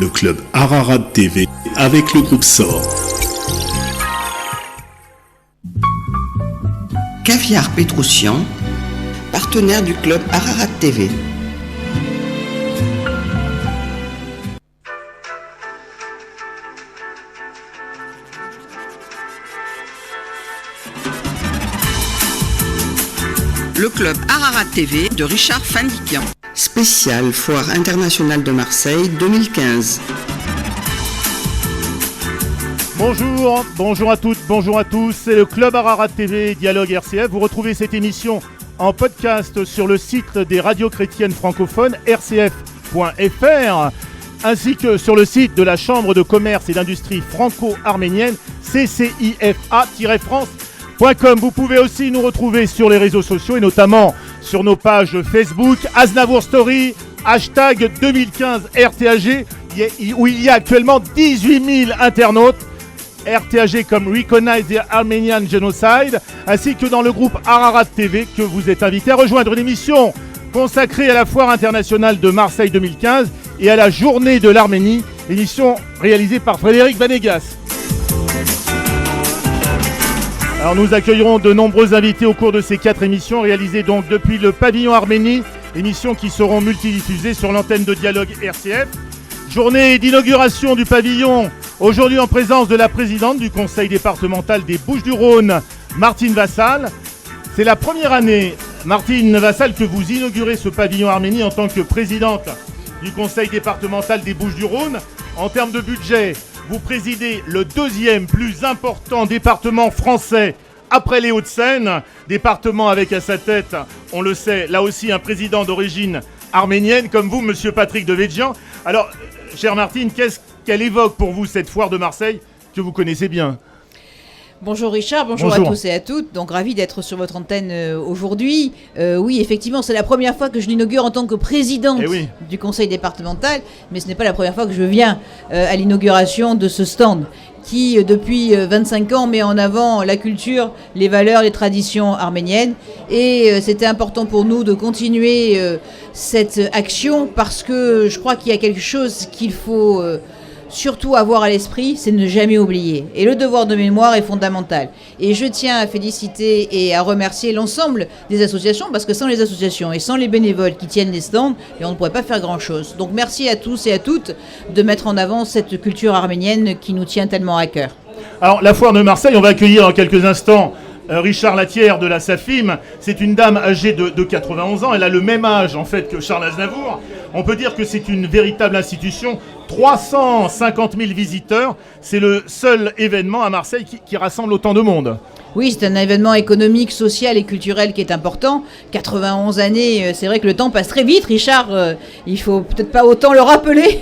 le club Ararat TV avec le groupe SOR. Caviar Pétroussian, partenaire du club Ararat TV. Le club Ararat TV de Richard Fandikian. Spécial Foire internationale de Marseille 2015. Bonjour à toutes, bonjour à tous, c'est le club Ararat TV Dialogue RCF. Vous retrouvez cette émission en podcast sur le site des radios chrétiennes francophones rcf.fr ainsi que sur le site de la Chambre de commerce et d'industrie franco-arménienne ccifa-france.com. Vous pouvez aussi nous retrouver sur les réseaux sociaux et notamment sur nos pages Facebook, Aznavour Story, hashtag 2015 RTAG, où il y a actuellement 18 000 internautes. RTAG comme Recognize the Armenian Genocide, ainsi que dans le groupe Ararat TV que vous êtes invité à rejoindre. Une émission consacrée à la Foire internationale de Marseille 2015 et à la Journée de l'Arménie, émission réalisée par Frédéric Vanegas. Alors nous accueillerons de nombreux invités au cours de ces 4 émissions réalisées donc depuis le pavillon Arménie, émissions qui seront multidiffusées sur l'antenne de Dialogue RCF. Journée d'inauguration du pavillon, aujourd'hui en présence de la présidente du conseil départemental des Bouches-du-Rhône, Martine Vassal. C'est la première année, Martine Vassal, que vous inaugurez ce pavillon Arménie en tant que présidente du conseil départemental des Bouches-du-Rhône. En termes de budget, vous présidez le 2e plus important département français après les Hauts-de-Seine, département avec à sa tête, on le sait, là aussi un président d'origine arménienne, comme vous, monsieur Patrick Devedjian. Alors, chère Martine, qu'est-ce qu'elle évoque pour vous cette foire de Marseille que vous connaissez bien ? Bonjour Richard, bonjour à tous et à toutes. Donc ravi d'être sur votre antenne aujourd'hui. Oui, effectivement, c'est la première fois que je l'inaugure en tant que présidente du conseil départemental, mais ce n'est pas la première fois que je viens à l'inauguration de ce stand qui, depuis 25 ans, met en avant la culture, les valeurs, les traditions arméniennes. Et c'était important pour nous de continuer cette action parce que je crois qu'il y a quelque chose qu'il faut surtout avoir à l'esprit, c'est ne jamais oublier. Et le devoir de mémoire est fondamental. Et je tiens à féliciter et à remercier l'ensemble des associations, parce que sans les associations et sans les bénévoles qui tiennent les stands, on ne pourrait pas faire grand-chose. Donc merci à tous et à toutes de mettre en avant cette culture arménienne qui nous tient tellement à cœur. Alors la foire de Marseille, on va accueillir dans quelques instants Richard Latière de la SAFIM. C'est une dame âgée de 91 ans. Elle a le même âge en fait que Charles Aznavour. On peut dire que c'est une véritable institution. 350 000 visiteurs. C'est le seul événement à Marseille qui rassemble autant de monde. Oui, c'est un événement économique, social et culturel qui est important. 91 années, c'est vrai que le temps passe très vite, Richard. Il faut peut-être pas autant le rappeler,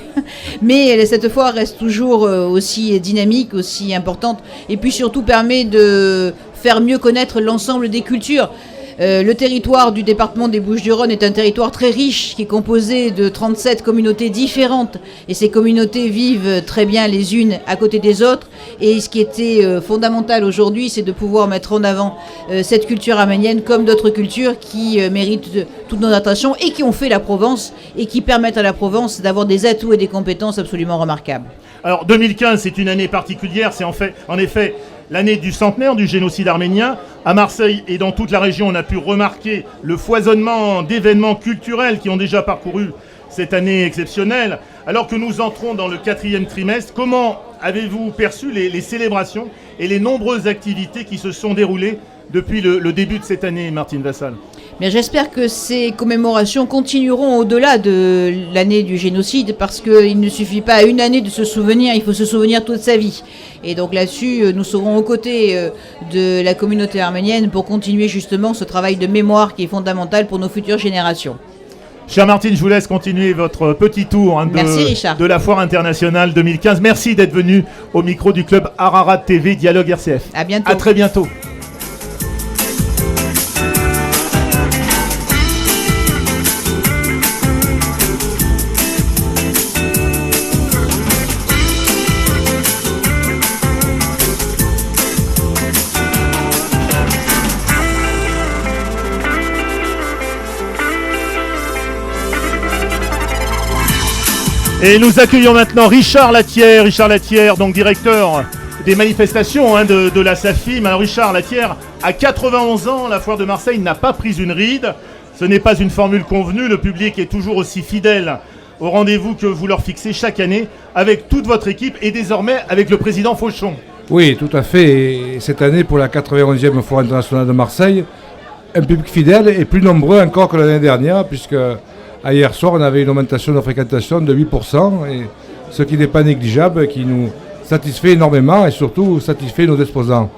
mais cette foire reste toujours aussi dynamique, aussi importante, et puis surtout permet de faire mieux connaître l'ensemble des cultures. Le territoire du département des Bouches-du-Rhône est un territoire très riche qui est composé de 37 communautés différentes et ces communautés vivent très bien les unes à côté des autres et ce qui était fondamental aujourd'hui c'est de pouvoir mettre en avant cette culture arménienne comme d'autres cultures qui méritent toute notre attention et qui ont fait la Provence et qui permettent à la Provence d'avoir des atouts et des compétences absolument remarquables. Alors 2015 c'est une année particulière, c'est en effet l'année du centenaire du génocide arménien. À Marseille et dans toute la région, on a pu remarquer le foisonnement d'événements culturels qui ont déjà parcouru cette année exceptionnelle. Alors que nous entrons dans le 4e trimestre, comment avez-vous perçu les célébrations et les nombreuses activités qui se sont déroulées depuis le début de cette année, Martine Vassal ? Bien, j'espère que ces commémorations continueront au-delà de l'année du génocide parce qu'il ne suffit pas à une année de se souvenir, il faut se souvenir toute sa vie. Et donc là-dessus, nous serons aux côtés de la communauté arménienne pour continuer justement ce travail de mémoire qui est fondamental pour nos futures générations. Chère Martine, je vous laisse continuer votre petit tour de la Foire internationale 2015. Merci d'être venu au micro du club Ararat TV Dialogue RCF. À bientôt. À très bientôt. Et nous accueillons maintenant Richard Latière. Richard Latière, donc directeur des manifestations de la SAFIM. Alors Richard Latière, à 91 ans, la foire de Marseille n'a pas pris une ride. Ce n'est pas une formule convenue. Le public est toujours aussi fidèle au rendez-vous que vous leur fixez chaque année avec toute votre équipe et désormais avec le président Fauchon. Oui, tout à fait. Et cette année, pour la 91e Foire internationale de Marseille, un public fidèle et plus nombreux encore que l'année dernière, puisque hier soir, on avait une augmentation de fréquentation de 8%, et ce qui n'est pas négligeable, qui nous satisfait énormément et surtout satisfait nos exposants.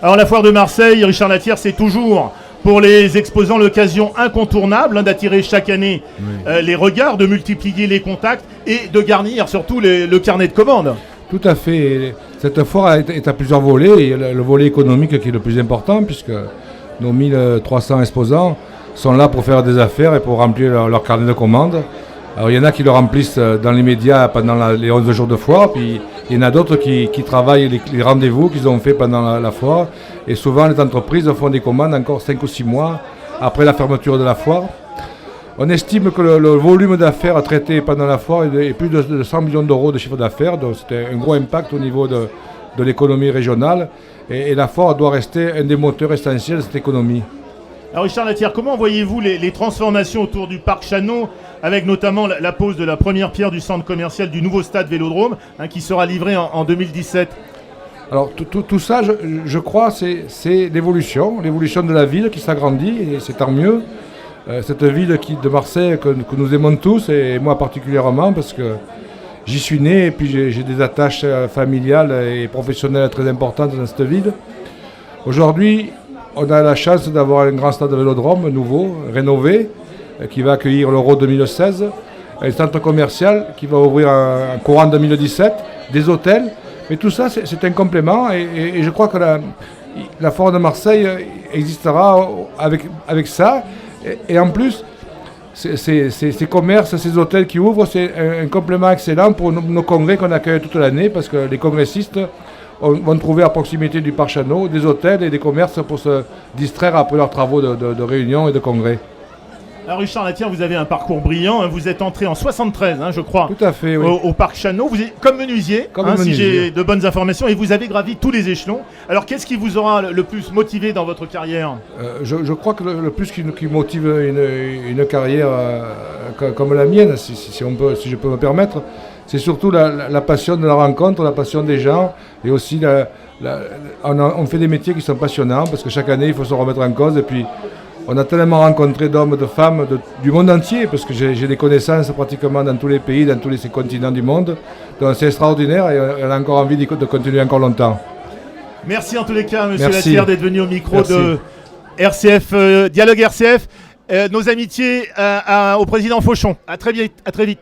Alors la foire de Marseille, Richard Latière, c'est toujours pour les exposants l'occasion incontournable d'attirer chaque année les regards, de multiplier les contacts et de garnir surtout le carnet de commandes. Tout à fait. Cette foire est à plusieurs volets. Il y a le volet économique qui est le plus important, puisque nos 1300 exposants sont là pour faire des affaires et pour remplir leur carnet de commandes. Alors il y en a qui le remplissent dans les médias pendant les 11 jours de foire, puis il y en a d'autres qui travaillent les rendez-vous qu'ils ont fait pendant la foire. Et souvent les entreprises font des commandes encore 5 ou 6 mois après la fermeture de la foire. On estime que le volume d'affaires traité pendant la foire est plus de 100 millions d'euros de chiffre d'affaires, donc c'est un gros impact au niveau de l'économie régionale. Et la foire doit rester un des moteurs essentiels de cette économie. Alors Richard Latière, comment voyez-vous les transformations autour du parc Chano, avec notamment la pose de la première pierre du centre commercial du nouveau stade Vélodrome, qui sera livré en 2017 ? Alors tout ça, je crois, c'est l'évolution de la ville qui s'agrandit, et c'est tant mieux. Cette ville de Marseille que nous aimons tous, et moi particulièrement, parce que j'y suis né et puis j'ai des attaches familiales et professionnelles très importantes dans cette ville. Aujourd'hui, on a la chance d'avoir un grand stade de Vélodrome nouveau, rénové, qui va accueillir l'Euro 2016, un centre commercial qui va ouvrir en courant 2017, des hôtels. Mais tout ça, c'est un complément et je crois que la foire de Marseille existera avec ça. Et en plus, ces commerces, ces hôtels qui ouvrent, c'est un complément excellent pour nos congrès qu'on accueille toute l'année, parce que les congressistes vont trouver à proximité du parc Chano des hôtels et des commerces pour se distraire après leurs travaux de réunion et de congrès. Alors Richard Latière, vous avez un parcours brillant, vous êtes entré en 73, je crois. Tout à fait, oui. Au parc Chano, vous êtes comme menuisier, si j'ai de bonnes informations, et vous avez gravi tous les échelons. Alors qu'est-ce qui vous aura le plus motivé dans votre carrière ? Je crois que le plus qui motive une carrière comme la mienne, si je peux me permettre, c'est surtout la passion de la rencontre, la passion des gens, et aussi on fait des métiers qui sont passionnants, parce que chaque année il faut se remettre en cause, et puis on a tellement rencontré d'hommes, de femmes du monde entier, parce que j'ai des connaissances pratiquement dans tous les pays, dans tous les continents du monde. Donc c'est extraordinaire et on a encore envie de continuer encore longtemps. Merci en tous les cas, monsieur Latière, d'être venu au micro de RCF, Dialogue RCF. Nos amitiés au président Fauchon. À très vite. À très vite.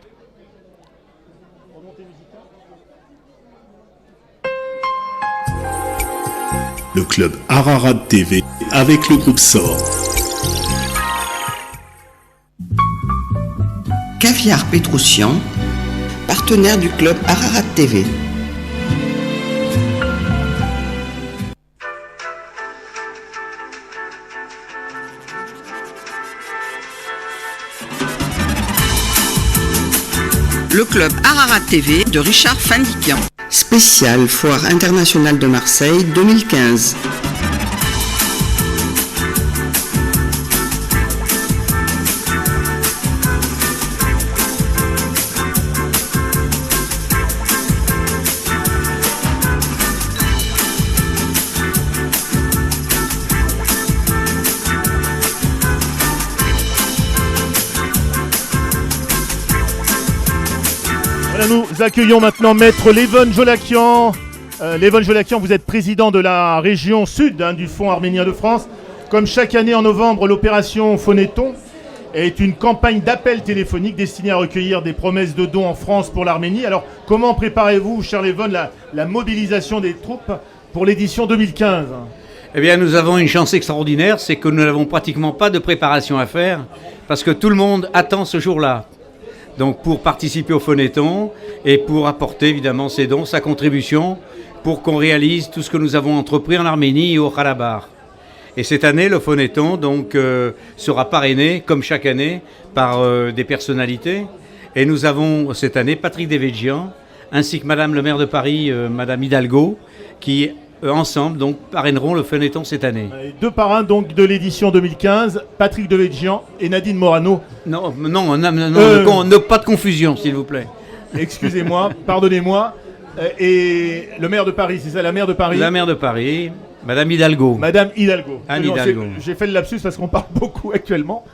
Le club Ararat TV avec le groupe SOR. Caviar Pétroussian, partenaire du club Ararat TV. Le club Ararat TV de Richard Fandikian. Spécial Foire internationale de Marseille 2015. Nous accueillons maintenant Maître Levon Jolakian. Levon Jolakian, vous êtes président de la région sud du Fonds arménien de France. Comme chaque année en novembre, l'opération Phonéton est une campagne d'appel téléphonique destinée à recueillir des promesses de dons en France pour l'Arménie. Alors, comment préparez-vous, cher Levon, la mobilisation des troupes pour l'édition 2015 ? Eh bien, nous avons une chance extraordinaire, c'est que nous n'avons pratiquement pas de préparation à faire, parce que tout le monde attend ce jour-là. Donc pour participer au Phonéton et pour apporter évidemment ses dons, sa contribution pour qu'on réalise tout ce que nous avons entrepris en Arménie et au Karabakh. Et cette année, le Phonéton donc, sera parrainé, comme chaque année, par des personnalités. Et nous avons cette année Patrick Devedjian, ainsi que Madame le maire de Paris, Madame Hidalgo, qui ensemble donc parraineront le feuilleton cette année. Deux parrains donc de l'édition 2015, Patrick Devedjian et Nadine Morano. Non, pas de confusion s'il vous plaît. Excusez-moi, pardonnez-moi. Et le maire de Paris, c'est ça, la maire de Paris? La maire de Paris, Madame Hidalgo. Madame Hidalgo. Anne Hidalgo. J'ai fait le lapsus parce qu'on parle beaucoup actuellement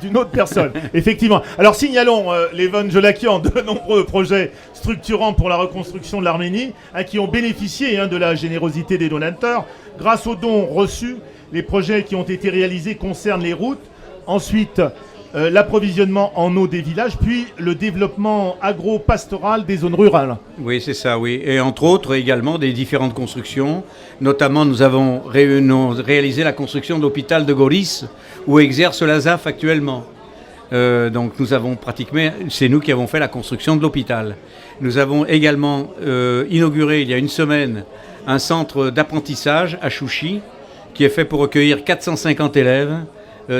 d'une autre personne. Effectivement. Alors signalons l'Evon Jolakian de nombreux projets structurants pour la reconstruction de l'Arménie, qui ont bénéficié de la générosité des donateurs. Grâce aux dons reçus, les projets qui ont été réalisés concernent les routes, ensuite l'approvisionnement en eau des villages, puis le développement agro-pastoral des zones rurales. Oui, c'est ça, oui. Et entre autres, également des différentes constructions. Notamment, nous avons réalisé la construction de l'hôpital de Goris, où exerce l'ASAF actuellement. Donc nous avons pratiquement, c'est nous qui avons fait la construction de l'hôpital. Nous avons également inauguré, il y a une semaine, un centre d'apprentissage à Chouchi, qui est fait pour recueillir 450 élèves,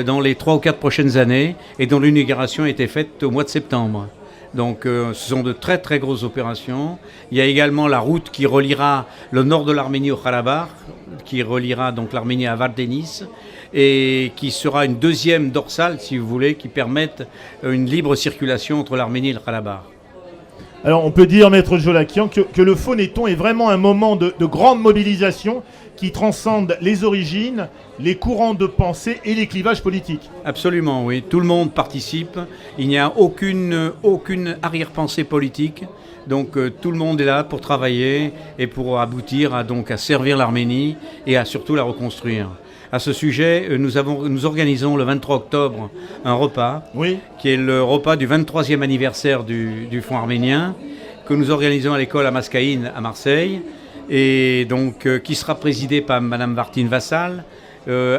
dans les 3 ou 4 prochaines années et dont l'inauguration a été faite au mois de septembre. Donc ce sont de très très grosses opérations. Il y a également la route qui reliera le nord de l'Arménie au Karabakh, qui reliera donc l'Arménie à Vardenis et qui sera une deuxième dorsale, si vous voulez, qui permette une libre circulation entre l'Arménie et le Karabakh. Alors on peut dire, Maître Jolakian, que le Phonéton est vraiment un moment de grande mobilisation qui transcende les origines, les courants de pensée et les clivages politiques. Absolument, oui. Tout le monde participe. Il n'y a aucune arrière-pensée politique. Donc tout le monde est là pour travailler et pour aboutir à servir l'Arménie et à surtout la reconstruire. À ce sujet, nous organisons le 23 octobre un repas, qui est le repas du 23e anniversaire du Fonds arménien, que nous organisons à l'école à Mascaïne à Marseille, et donc qui sera présidé par Madame Martine Vassal,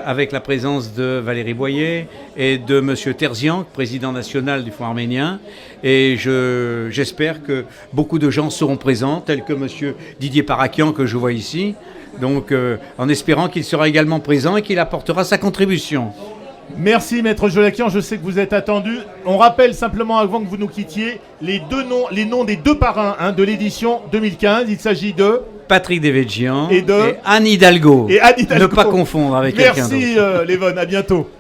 avec la présence de Valérie Boyer et de Monsieur Terzian, président national du Fonds arménien. Et j'espère que beaucoup de gens seront présents, tels que Monsieur Didier Parakian, que je vois ici. Donc en espérant qu'il sera également présent et qu'il apportera sa contribution. Merci Maître Jolakian, je sais que vous êtes attendu. On rappelle simplement avant que vous nous quittiez les noms des deux parrains de l'édition 2015. Il s'agit de Patrick Devedjian et Anne Hidalgo. Et Anne Hidalgo. Ne pas confondre avec quelqu'un d'autre. Merci Lévon, à bientôt.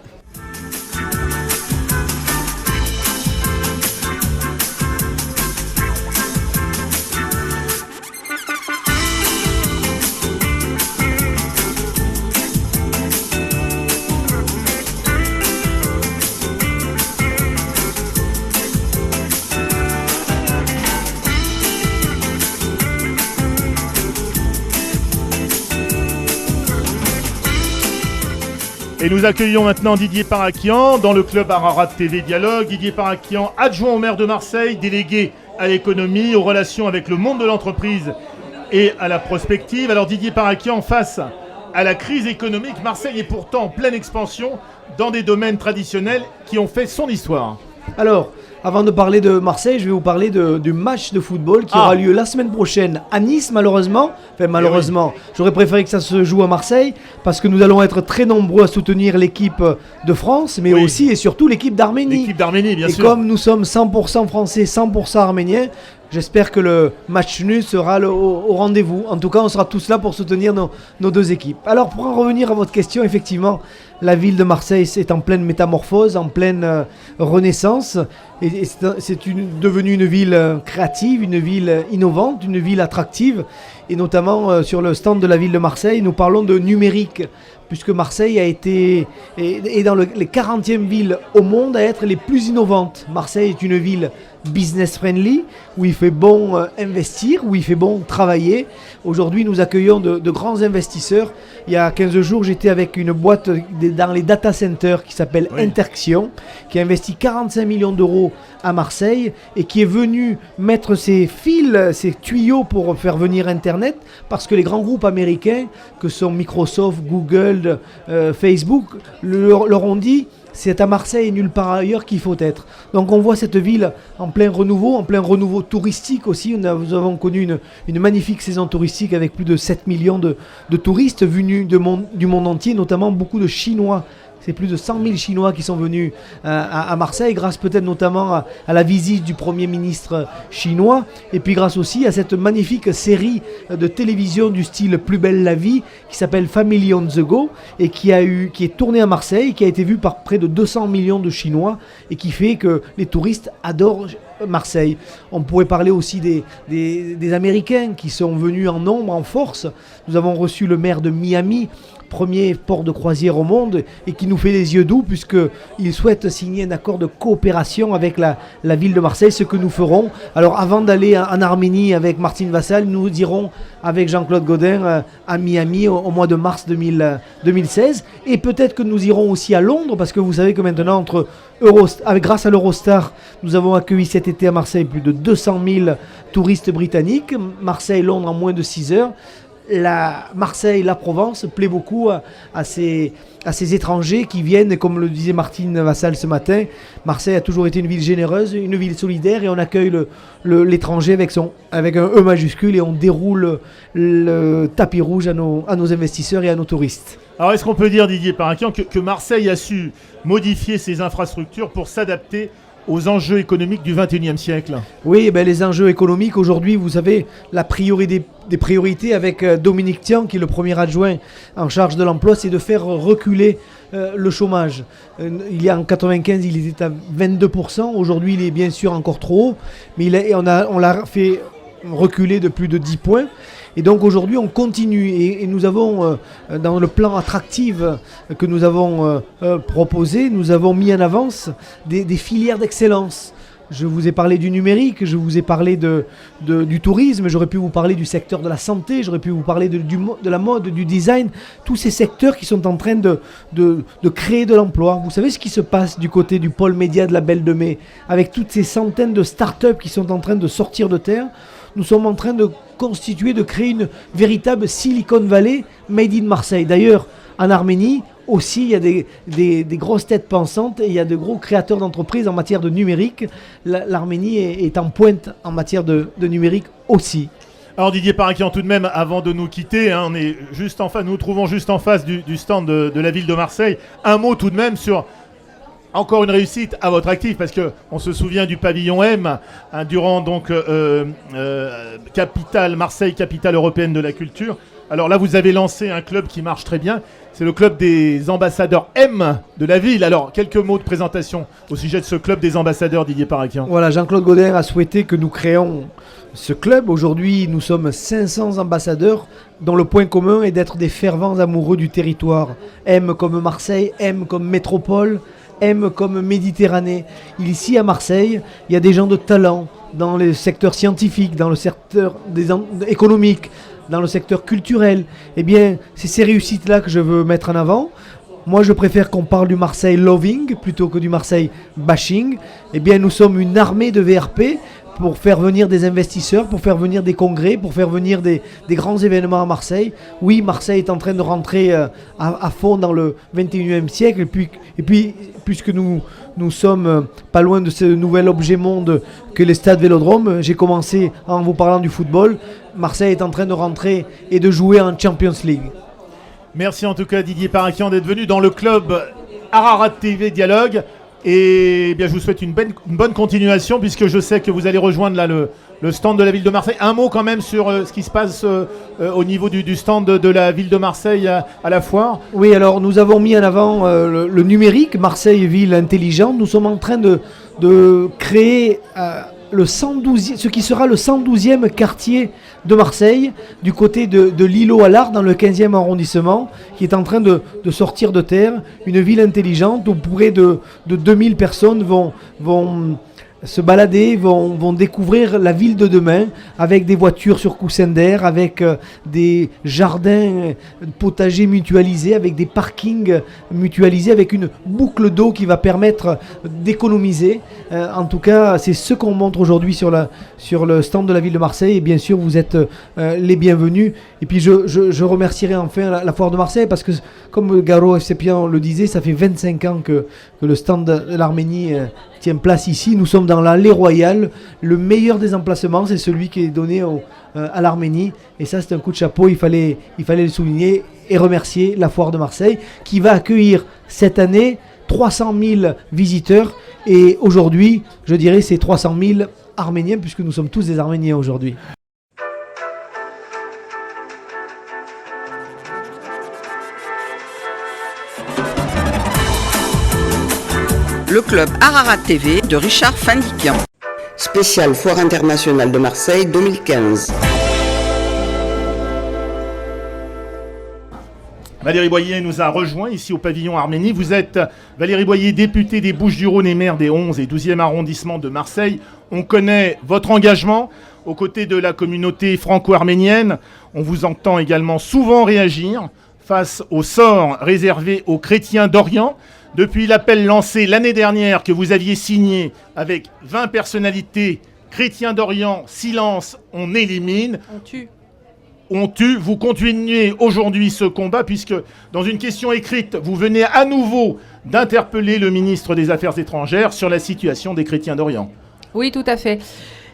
Et nous accueillons maintenant Didier Parakian dans le club Ararat TV Dialogue. Didier Parakian, adjoint au maire de Marseille, délégué à l'économie, aux relations avec le monde de l'entreprise et à la prospective. Alors Didier Parakian, face à la crise économique, Marseille est pourtant en pleine expansion dans des domaines traditionnels qui ont fait son histoire. Alors, avant de parler de Marseille, je vais vous parler du match de football qui aura lieu la semaine prochaine à Nice, malheureusement. Enfin, malheureusement, j'aurais préféré que ça se joue à Marseille parce que nous allons être très nombreux à soutenir l'équipe de France, mais aussi et surtout l'équipe d'Arménie. L'équipe d'Arménie, bien sûr. Et comme nous sommes 100% français, 100% arméniens, j'espère que le match nul sera au rendez-vous. En tout cas, on sera tous là pour soutenir nos deux équipes. Alors, pour en revenir à votre question, effectivement, la ville de Marseille est en pleine métamorphose, en pleine renaissance. Et c'est devenue une ville créative, une ville innovante, une ville attractive. Et notamment sur le stand de la ville de Marseille, nous parlons de numérique, puisque Marseille a été est dans les 40e villes au monde à être les plus innovantes. Marseille est une ville business friendly, où il fait bon investir, où il fait bon travailler. Aujourd'hui, nous accueillons de grands investisseurs. Il y a 15 jours, j'étais avec une boîte dans les data centers qui s'appelle Interxion, qui a investi 45 millions d'euros à Marseille et qui est venu mettre ses fils, ses tuyaux pour faire venir Internet, parce que les grands groupes américains, que sont Microsoft, Google, Facebook, leur ont dit: c'est à Marseille et nulle part ailleurs qu'il faut être. Donc on voit cette ville en plein renouveau touristique aussi. Nous avons connu une magnifique saison touristique avec plus de 7 millions de touristes venus du monde entier, notamment beaucoup de Chinois C'est plus de 100 000 Chinois qui sont venus à Marseille, grâce peut-être notamment à la visite du Premier ministre chinois, et puis grâce aussi à cette magnifique série de télévision du style Plus belle la vie, qui s'appelle Family on the Go, et qui est tournée à Marseille, qui a été vue par près de 200 millions de Chinois, et qui fait que les touristes adorent Marseille. On pourrait parler aussi des Américains qui sont venus en nombre, en force. Nous avons reçu le maire de Miami, premier port de croisière au monde, et qui nous fait les yeux doux puisqu'il souhaite signer un accord de coopération avec la ville de Marseille, ce que nous ferons. Alors avant d'aller en Arménie avec Martine Vassal, nous irons avec Jean-Claude Gaudin à Miami au mois de mars 2016, et peut-être que nous irons aussi à Londres, parce que vous savez que maintenant grâce à l'Eurostar, nous avons accueilli cet été à Marseille plus de 200 000 touristes britanniques. Marseille-Londres en moins de 6 heures. La Provence plaît beaucoup à ces étrangers qui viennent, et comme le disait Martine Vassal ce matin, Marseille a toujours été une ville généreuse, une ville solidaire, et on accueille l'étranger avec un E majuscule, et on déroule le tapis rouge à nos investisseurs et à nos touristes. Alors est-ce qu'on peut dire, Didier Parakian, que Marseille a su modifier ses infrastructures pour s'adapter aux enjeux économiques du XXIe siècle? Oui, les enjeux économiques aujourd'hui, vous savez, la priorité des priorités avec Dominique Tian, qui est le premier adjoint en charge de l'emploi, c'est de faire reculer le chômage. Il y a en 95, il était à 22%. Aujourd'hui, il est bien sûr encore trop haut, mais on l'a fait reculer de plus de 10 points. Et donc aujourd'hui on continue, et nous avons dans le plan Attractive que nous avons proposé, nous avons mis en avance des filières d'excellence. Je vous ai parlé du numérique, je vous ai parlé du tourisme, j'aurais pu vous parler du secteur de la santé, j'aurais pu vous parler de la mode, du design, tous ces secteurs qui sont en train de créer de l'emploi. Vous savez ce qui se passe du côté du pôle média de la Belle de Mai, avec toutes ces centaines de start-up qui sont en train de sortir de terre. Nous sommes en train de créer une véritable Silicon Valley made in Marseille. D'ailleurs, en Arménie aussi, il y a des grosses têtes pensantes, et il y a de gros créateurs d'entreprises en matière de numérique. L'Arménie est en pointe en matière de numérique aussi. Alors Didier Parakian, tout de même, avant de nous quitter, on est nous nous trouvons juste en face du stand de la ville de Marseille. Un mot tout de même sur... Encore une réussite à votre actif, parce qu'on se souvient du pavillon M, durant donc Marseille, capitale européenne de la culture. Alors là, vous avez lancé un club qui marche très bien. C'est le club des ambassadeurs M de la ville. Alors, quelques mots de présentation au sujet de ce club des ambassadeurs, Didier Parakian. Voilà, Jean-Claude Gaudin a souhaité que nous créions ce club. Aujourd'hui, nous sommes 500 ambassadeurs, dont le point commun est d'être des fervents amoureux du territoire. M comme Marseille, M comme métropole, M comme Méditerranée. Ici à Marseille, il y a des gens de talent dans le secteur scientifique, dans le secteur économique, dans le secteur culturel. Eh bien, c'est ces réussites-là que je veux mettre en avant. Moi, je préfère qu'on parle du Marseille loving plutôt que du Marseille bashing. Eh bien, nous sommes une armée de VRP pour faire venir des investisseurs, pour faire venir des congrès, pour faire venir des grands événements à Marseille. Oui, Marseille est en train de rentrer à fond dans le 21e siècle. Et puis puisque nous sommes pas loin de ce nouvel objet monde que les stades Vélodrome, j'ai commencé en vous parlant du football. Marseille est en train de rentrer et de jouer en Champions League. Merci en tout cas Didier Parakian d'être venu dans le club Ararat TV Dialogue. Et bien, je vous souhaite une bonne continuation, puisque je sais que vous allez rejoindre là le stand de la ville de Marseille. Un mot quand même sur ce qui se passe au niveau du stand de la ville de Marseille à la foire. Oui, alors nous avons mis en avant le numérique, Marseille ville intelligente. Nous sommes en train de créer ce qui sera le 112e quartier de Marseille, du côté de l'îlot à l'Art, dans le 15e arrondissement, qui est en train de sortir de terre. Une ville intelligente où près de 2000 personnes vont se balader, vont découvrir la ville de demain, avec des voitures sur coussin d'air, avec des jardins potagers mutualisés, avec des parkings mutualisés, avec une boucle d'eau qui va permettre d'économiser. En tout cas, c'est ce qu'on montre aujourd'hui sur le stand de la ville de Marseille, et bien sûr vous êtes les bienvenus. Et puis je remercierai enfin la foire de Marseille, parce que comme Garo Efsepian le disait, ça fait 25 ans que le stand de l'Arménie tient place ici. Nous sommes dans l'allée royale. Le meilleur des emplacements, c'est celui qui est donné à l'Arménie. Et ça, c'est un coup de chapeau. Il fallait le souligner. et remercier la Foire de Marseille qui va accueillir cette année 300 000 visiteurs. Et aujourd'hui, je dirais, c'est 300 000 Arméniens, puisque nous sommes tous des Arméniens aujourd'hui. Le club Ararat TV de Richard Fandikian. Spécial Foire internationale de Marseille 2015. Valérie Boyer nous a rejoint ici au pavillon Arménie. Vous êtes Valérie Boyer, députée des Bouches-du-Rhône et maire des 11 et 12e arrondissements de Marseille. On connaît votre engagement aux côtés de la communauté franco-arménienne. On vous entend également souvent réagir face au sort réservé aux chrétiens d'Orient. Depuis l'appel lancé l'année dernière que vous aviez signé avec 20 personnalités, chrétiens d'Orient, silence, on élimine. On tue. Vous continuez aujourd'hui ce combat puisque dans une question écrite, vous venez à nouveau d'interpeller le ministre des Affaires étrangères sur la situation des chrétiens d'Orient. Oui, tout à fait.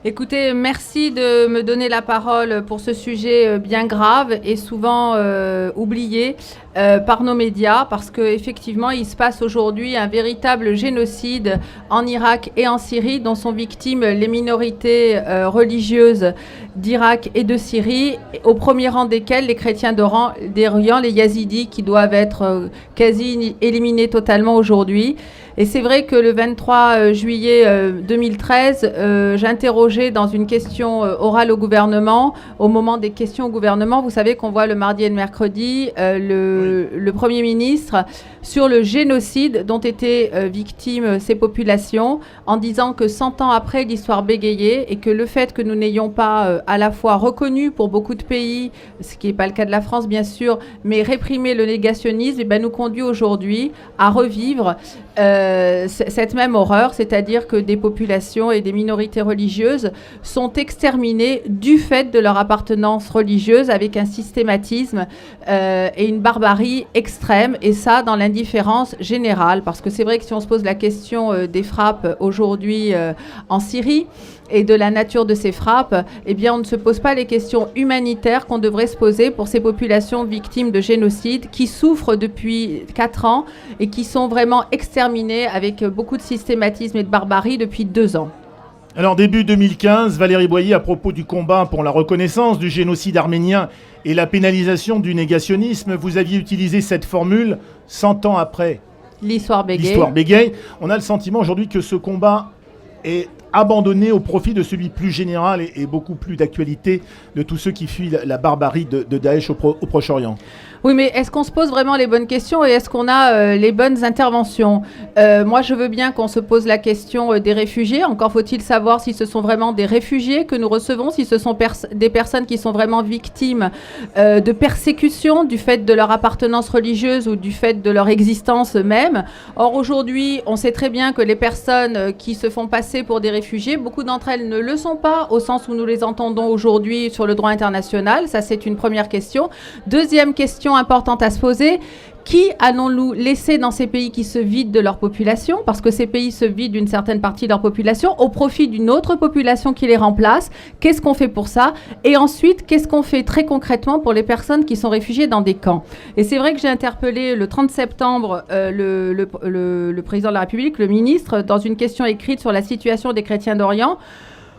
Écoutez, merci de me donner la parole pour ce sujet bien grave et souvent oublié par nos médias, parce qu'effectivement, il se passe aujourd'hui un véritable génocide en Irak et en Syrie, dont sont victimes les minorités religieuses d'Irak et de Syrie, au premier rang desquels les chrétiens d'Orient, les Yazidis, qui doivent être quasi éliminés totalement aujourd'hui. Et c'est vrai que le 23 juillet 2013, j'interrogeais dans une question orale au gouvernement, au moment des questions au gouvernement, vous savez qu'on voit le mardi et le mercredi, le Premier ministre sur le génocide dont étaient victimes ces populations, en disant que 100 ans après, l'histoire bégayait et que le fait que nous n'ayons pas à la fois reconnu pour beaucoup de pays, ce qui n'est pas le cas de la France bien sûr, mais réprimé le négationnisme, nous conduit aujourd'hui à revivre cette même horreur, c'est-à-dire que des populations et des minorités religieuses sont exterminées du fait de leur appartenance religieuse avec un systématisme et une barbarie extrême, et ça dans l'indifférence générale, parce que c'est vrai que si on se pose la question des frappes aujourd'hui en Syrie et de la nature de ces frappes, on ne se pose pas les questions humanitaires qu'on devrait se poser pour ces populations victimes de génocide qui souffrent depuis 4 ans et qui sont vraiment exterminées avec beaucoup de systématisme et de barbarie depuis 2 ans. Alors début 2015, Valérie Boyer, à propos du combat pour la reconnaissance du génocide arménien et la pénalisation du négationnisme, vous aviez utilisé cette formule 100 ans après. L'histoire bégaye. L'histoire bégaye. On a le sentiment aujourd'hui que ce combat est abandonné au profit de celui plus général et beaucoup plus d'actualité de tous ceux qui fuient la barbarie de Daesh au Proche-Orient. Oui, mais est-ce qu'on se pose vraiment les bonnes questions et est-ce qu'on a les bonnes interventions ? Moi, je veux bien qu'on se pose la question des réfugiés. Encore faut-il savoir si ce sont vraiment des réfugiés que nous recevons, si ce sont des personnes qui sont vraiment victimes de persécution du fait de leur appartenance religieuse ou du fait de leur existence même. Or, aujourd'hui, on sait très bien que les personnes qui se font passer pour des réfugiés, beaucoup d'entre elles ne le sont pas au sens où nous les entendons aujourd'hui sur le droit international. Ça, c'est une première question. Deuxième question importante à se poser, qui allons-nous laisser dans ces pays qui se vident de leur population, parce que ces pays se vident d'une certaine partie de leur population au profit d'une autre population qui les remplace? Qu'est-ce qu'on fait pour ça? Et ensuite, qu'est-ce qu'on fait très concrètement pour les personnes qui sont réfugiées dans des camps? Et c'est vrai que j'ai interpellé le 30 septembre le président de la République, le ministre, dans une question écrite sur la situation des chrétiens d'Orient,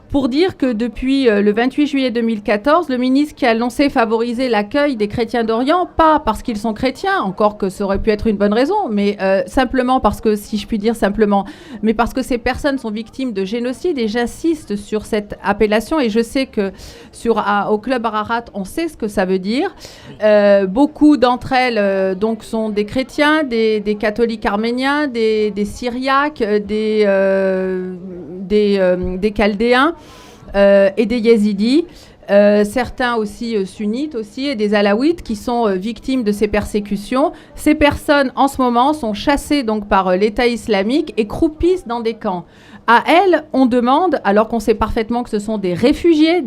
pour dire que depuis le 28 juillet 2014, le ministre qui a annoncé favoriser l'accueil des chrétiens d'Orient, pas parce qu'ils sont chrétiens, encore que ça aurait pu être une bonne raison, mais simplement parce que, si je puis dire simplement, mais parce que ces personnes sont victimes de génocide, et j'insiste sur cette appellation, et je sais que au club Ararat, on sait ce que ça veut dire. Beaucoup d'entre elles donc sont des chrétiens, des catholiques arméniens, des syriaques, des chaldéens, et des Yazidis, certains aussi sunnites aussi, et des alaouites qui sont victimes de ces persécutions. Ces personnes en ce moment sont chassées donc par l'État islamique et croupissent dans des camps. À elles, on demande, alors qu'on sait parfaitement que ce sont des réfugiés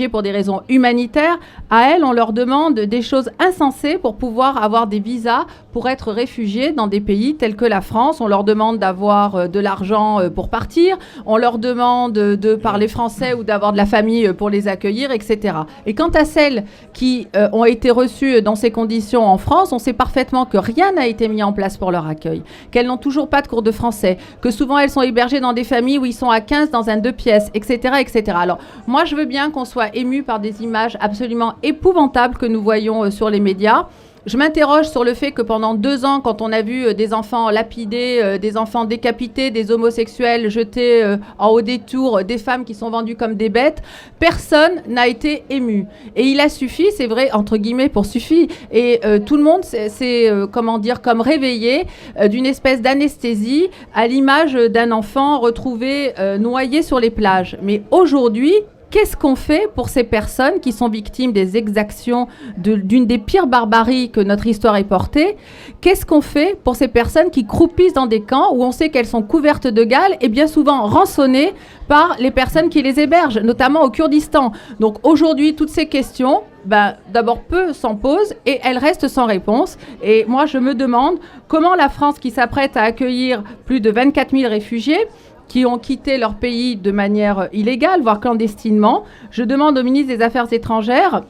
pour des raisons humanitaires, à elles, on leur demande des choses insensées pour pouvoir avoir des visas pour être réfugiés dans des pays tels que la France. On leur demande d'avoir de l'argent pour partir, on leur demande de parler français ou d'avoir de la famille pour les accueillir, etc. Et quant à celles qui ont été reçues dans ces conditions en France, on sait parfaitement que rien n'a été mis en place pour leur accueil, qu'elles n'ont toujours pas de cours de français, que souvent elles sont hébergées dans des familles où ils sont à 15 dans un 2 pièces, etc., etc. Alors, moi, je veux bien qu'on soit ému par des images absolument épouvantables que nous voyons sur les médias. Je m'interroge sur le fait que pendant 2 ans, quand on a vu des enfants lapidés, des enfants décapités, des homosexuels jetés en haut des tours, des femmes qui sont vendues comme des bêtes, personne n'a été ému. Et il a suffi, c'est vrai, entre guillemets, pour suffi, et tout le monde s'est, comme réveillé d'une espèce d'anesthésie à l'image d'un enfant retrouvé noyé sur les plages. Mais aujourd'hui, qu'est-ce qu'on fait pour ces personnes qui sont victimes des exactions d'une des pires barbaries que notre histoire ait portées? Qu'est-ce qu'on fait pour ces personnes qui croupissent dans des camps où on sait qu'elles sont couvertes de gales et bien souvent rançonnées par les personnes qui les hébergent, notamment au Kurdistan? Donc aujourd'hui, toutes ces questions, d'abord peu s'en posent et elles restent sans réponse. Et moi, je me demande comment la France, qui s'apprête à accueillir plus de 24 000 réfugiés, qui ont quitté leur pays de manière illégale, voire clandestinement. Je demande au ministre des Affaires étrangères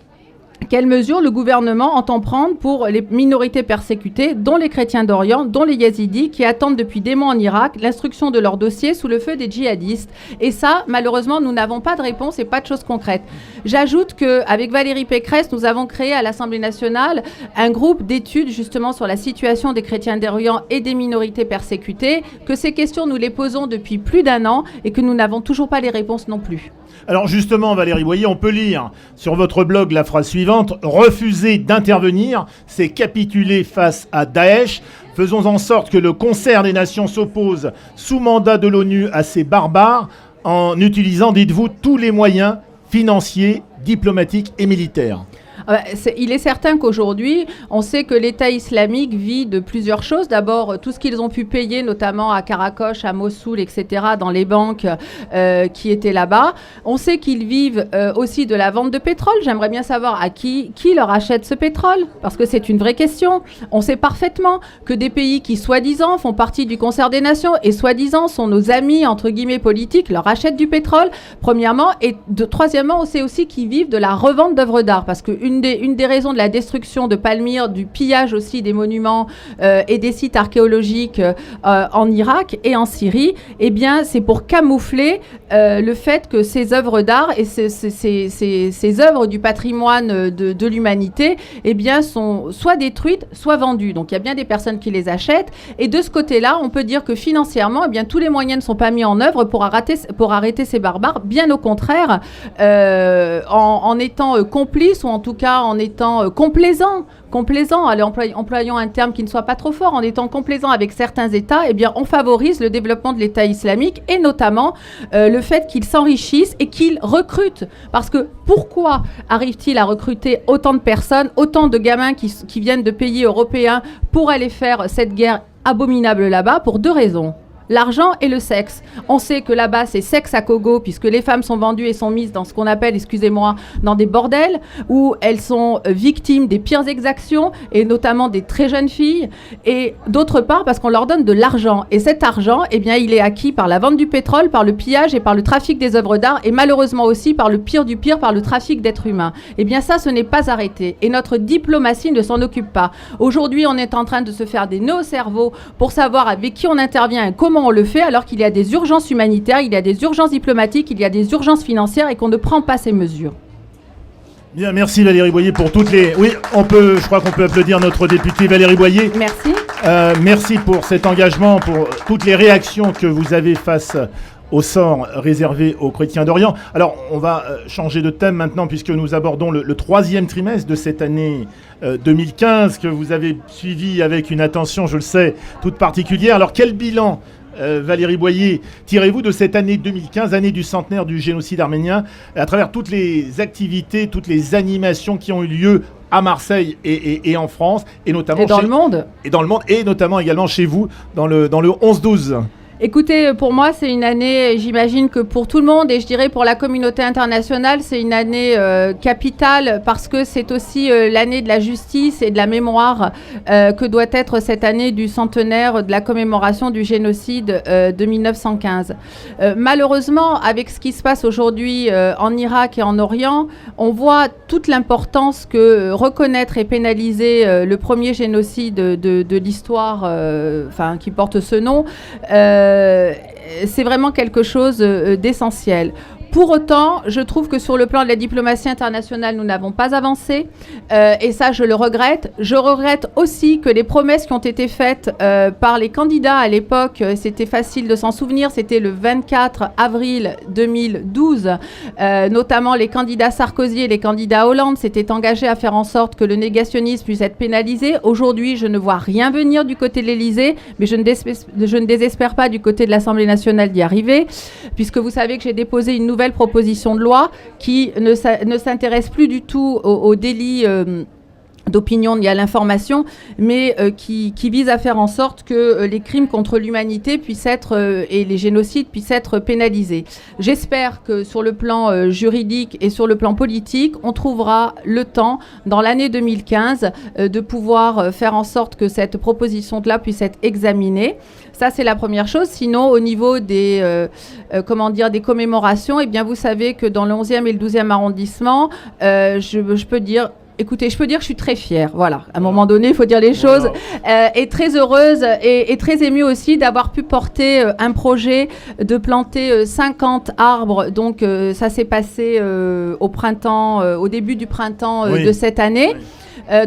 quelles mesures le gouvernement entend prendre pour les minorités persécutées, dont les chrétiens d'Orient, dont les yazidis, qui attendent depuis des mois en Irak l'instruction de leur dossier sous le feu des djihadistes. Et ça, malheureusement, nous n'avons pas de réponse et pas de choses concrètes. J'ajoute qu'avec Valérie Pécresse, nous avons créé à l'Assemblée nationale un groupe d'études justement sur la situation des chrétiens d'Orient et des minorités persécutées, que ces questions, nous les posons depuis plus d'1 an et que nous n'avons toujours pas les réponses non plus. Alors justement, Valérie Boyer, on peut lire sur votre blog la phrase suivante: refuser d'intervenir, c'est capituler face à Daesh. Faisons en sorte que le concert des nations s'oppose sous mandat de l'ONU à ces barbares en utilisant, dites-vous, tous les moyens financiers, diplomatiques et militaires. Il est certain qu'aujourd'hui, on sait que l'État islamique vit de plusieurs choses. D'abord, tout ce qu'ils ont pu payer, notamment à Karakoche, à Mossoul, etc., dans les banques qui étaient là-bas. On sait qu'ils vivent aussi de la vente de pétrole. J'aimerais bien savoir à qui leur achète ce pétrole, parce que c'est une vraie question. On sait parfaitement que des pays qui, soi-disant, font partie du concert des nations et, soi-disant, sont nos amis, entre guillemets, politiques, leur achètent du pétrole, premièrement. Et troisièmement, on sait aussi qu'ils vivent de la revente d'œuvres d'art, parce qu'une des raisons de la destruction de Palmyre, du pillage aussi des monuments et des sites archéologiques en Irak et en Syrie, eh bien, c'est pour camoufler le fait que ces œuvres d'art et ces œuvres du patrimoine de l'humanité, eh bien, sont soit détruites, soit vendues. Donc, il y a bien des personnes qui les achètent. Et de ce côté-là, on peut dire que financièrement, eh bien, tous les moyens ne sont pas mis en œuvre pour arrêter ces barbares. Bien au contraire, en étant complices ou en tout cas en étant complaisant, allez, employons un terme qui ne soit pas trop fort, en étant complaisant avec certains États, eh bien, on favorise le développement de l'État islamique et notamment le fait qu'ils s'enrichissent et qu'ils recrutent. Parce que pourquoi arrive-t-il à recruter autant de personnes, autant de gamins qui viennent de pays européens pour aller faire cette guerre abominable là-bas? Pour 2 raisons. L'argent et le sexe. On sait que là-bas, c'est sexe à gogo, puisque les femmes sont vendues et sont mises dans ce qu'on appelle, excusez-moi, dans des bordels, où elles sont victimes des pires exactions, et notamment des très jeunes filles. Et d'autre part, parce qu'on leur donne de l'argent. Et cet argent, eh bien, il est acquis par la vente du pétrole, par le pillage et par le trafic des œuvres d'art, et malheureusement aussi par le pire du pire, par le trafic d'êtres humains. Eh bien, ça, ce n'est pas arrêté. Et notre diplomatie ne s'en occupe pas. Aujourd'hui, on est en train de se faire des nœuds au cerveau pour savoir avec qui on intervient et comment on le fait, alors qu'il y a des urgences humanitaires, il y a des urgences diplomatiques, il y a des urgences financières et qu'on ne prend pas ces mesures. Bien, merci Valérie Boyer pour toutes les... Oui, je crois qu'on peut applaudir notre députée Valérie Boyer. Merci. Merci pour cet engagement, pour toutes les réactions que vous avez face au sort réservé aux chrétiens d'Orient. Alors, on va changer de thème maintenant, puisque nous abordons le 3e trimestre de cette année 2015, que vous avez suivi avec une attention, je le sais, toute particulière. Alors, quel bilan, Valérie Boyer, tirez-vous de cette année 2015, année du centenaire du génocide arménien, à travers toutes les activités, toutes les animations qui ont eu lieu à Marseille et en France, et notamment dans le monde. Et dans le monde, et notamment également chez vous, dans le 11-12. Écoutez, pour moi, c'est une année, j'imagine que pour tout le monde, et je dirais pour la communauté internationale, c'est une année capitale parce que c'est aussi l'année de la justice et de la mémoire que doit être cette année du centenaire de la commémoration du génocide de 1915. Malheureusement, avec ce qui se passe aujourd'hui en Irak et en Orient, on voit toute l'importance que reconnaître et pénaliser le premier génocide de l'histoire, qui porte ce nom, c'est vraiment quelque chose d'essentiel. Pour autant, je trouve que sur le plan de la diplomatie internationale, nous n'avons pas avancé. Et ça, je le regrette. Je regrette aussi que les promesses qui ont été faites par les candidats à l'époque, c'était facile de s'en souvenir, c'était le 24 avril 2012, notamment les candidats Sarkozy et les candidats Hollande s'étaient engagés à faire en sorte que le négationnisme puisse être pénalisé. Aujourd'hui, je ne vois rien venir du côté de l'Élysée, mais je ne désespère pas du côté de l'Assemblée nationale d'y arriver, puisque vous savez que j'ai déposé une nouvelle proposition de loi qui ne s'intéresse plus du tout au délit d'opinion liée à l'information, mais qui vise à faire en sorte que les crimes contre l'humanité puissent être et les génocides puissent être pénalisés. J'espère que sur le plan juridique et sur le plan politique, on trouvera le temps dans l'année 2015 de pouvoir faire en sorte que cette proposition de loi puisse être examinée. Ça, c'est la première chose. Sinon, au niveau des commémorations, eh bien, vous savez que dans le 11e et le 12e arrondissement, je peux dire... Écoutez, je peux dire que je suis très fière, voilà. À un moment donné, il faut dire les choses. Et très heureuse et très émue aussi d'avoir pu porter un projet de planter 50 arbres. Donc, ça s'est passé au printemps, au début du printemps de cette année.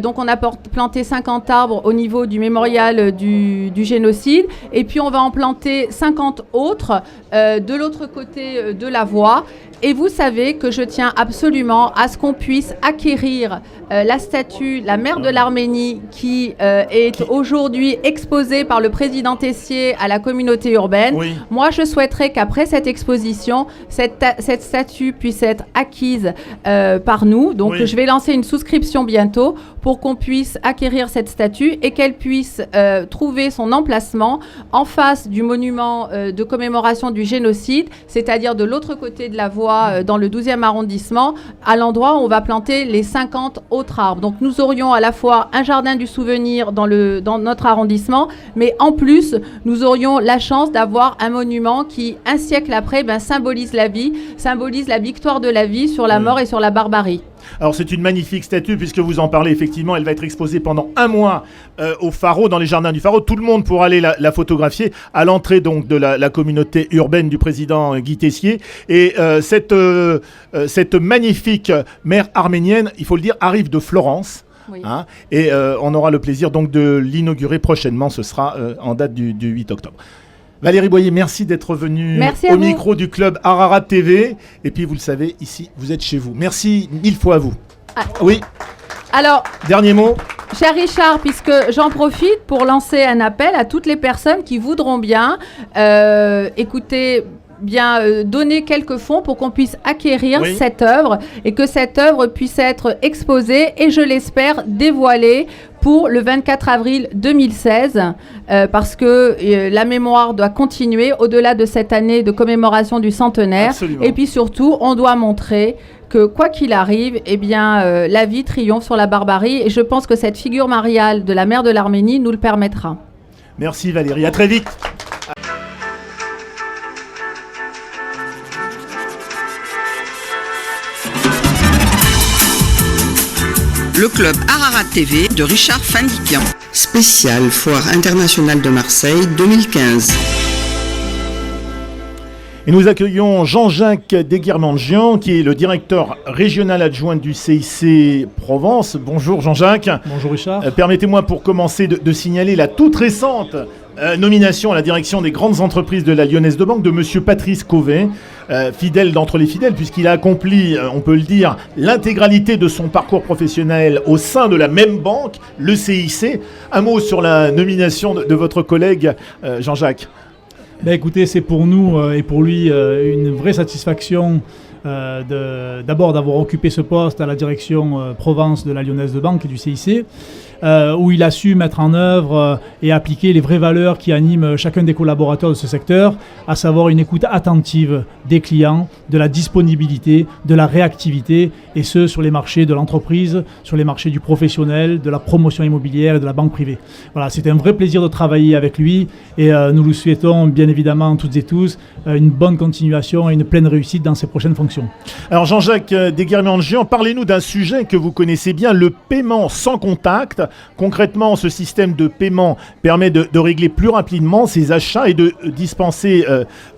Donc on a planté 50 arbres au niveau du mémorial du génocide, et puis on va en planter 50 autres de l'autre côté de la voie. Et vous savez que je tiens absolument à ce qu'on puisse acquérir la statue, la mère de l'Arménie, qui est aujourd'hui exposée par le président Tessier à la communauté urbaine. Oui. Moi, je souhaiterais qu'après cette exposition, cette statue puisse être acquise par nous. Donc, je vais lancer une souscription bientôt pour qu'on puisse acquérir cette statue et qu'elle puisse trouver son emplacement en face du monument de commémoration du génocide, c'est-à-dire de l'autre côté de la voie dans le 12e arrondissement, à l'endroit où on va planter les 50 autres arbres. Donc nous aurions à la fois un jardin du souvenir dans notre arrondissement, mais en plus, nous aurions la chance d'avoir un monument qui, un siècle après, symbolise la vie, symbolise la victoire de la vie sur la mort et sur la barbarie. Alors c'est une magnifique statue, puisque vous en parlez, effectivement, elle va être exposée pendant un mois au Pharo, dans les jardins du Pharo. Tout le monde pourra aller la photographier à l'entrée donc de la communauté urbaine du président Guy Tessier. Et cette magnifique mère arménienne, il faut le dire, arrive de Florence. Oui. Hein, et on aura le plaisir donc de l'inaugurer prochainement. Ce sera en date du 8 octobre. Valérie Boyer, merci d'être venue au micro du club Ararat TV. Et puis, vous le savez, ici, vous êtes chez vous. Merci 1000 fois à vous. Ah. Oui. Alors, dernier mot. Cher Richard, puisque j'en profite pour lancer un appel à toutes les personnes qui voudront bien donner quelques fonds pour qu'on puisse acquérir cette œuvre et que cette œuvre puisse être exposée et, je l'espère, dévoilée pour le 24 avril 2016, parce que la mémoire doit continuer au-delà de cette année de commémoration du centenaire. Absolument. Et puis surtout, on doit montrer que quoi qu'il arrive, la vie triomphe sur la barbarie, et je pense que cette figure mariale de la mère de l'Arménie nous le permettra. Merci Valérie, à très vite. Le club Ararat TV de Richard Fandikian. Spécial Foire internationale de Marseille 2015. Et nous accueillons Jean-Jacques Deguirmangian, qui est le directeur régional adjoint du CIC Provence. Bonjour Jean-Jacques. Bonjour Richard. Permettez-moi pour commencer de signaler la toute récente nomination à la direction des grandes entreprises de la Lyonnaise de Banque de Monsieur Patrice Cauvet, fidèle d'entre les fidèles, puisqu'il a accompli, on peut le dire, l'intégralité de son parcours professionnel au sein de la même banque, le CIC. Un mot sur la nomination de votre collègue Jean-Jacques. Écoutez, c'est pour nous et pour lui une vraie satisfaction d'abord d'avoir occupé ce poste à la direction Provence de la Lyonnaise de Banque et du CIC, où il a su mettre en œuvre et appliquer les vraies valeurs qui animent chacun des collaborateurs de ce secteur, à savoir une écoute attentive des clients, de la disponibilité, de la réactivité, et ce sur les marchés de l'entreprise, sur les marchés du professionnel, de la promotion immobilière et de la banque privée. Voilà, c'était un vrai plaisir de travailler avec lui, et nous lui souhaitons bien évidemment toutes et tous une bonne continuation et une pleine réussite dans ses prochaines fonctions. Alors Jean-Jacques Desguermian-Jean, parlez-nous d'un sujet que vous connaissez bien, le paiement sans contact. Concrètement, ce système de paiement permet de régler plus rapidement ses achats et de dispenser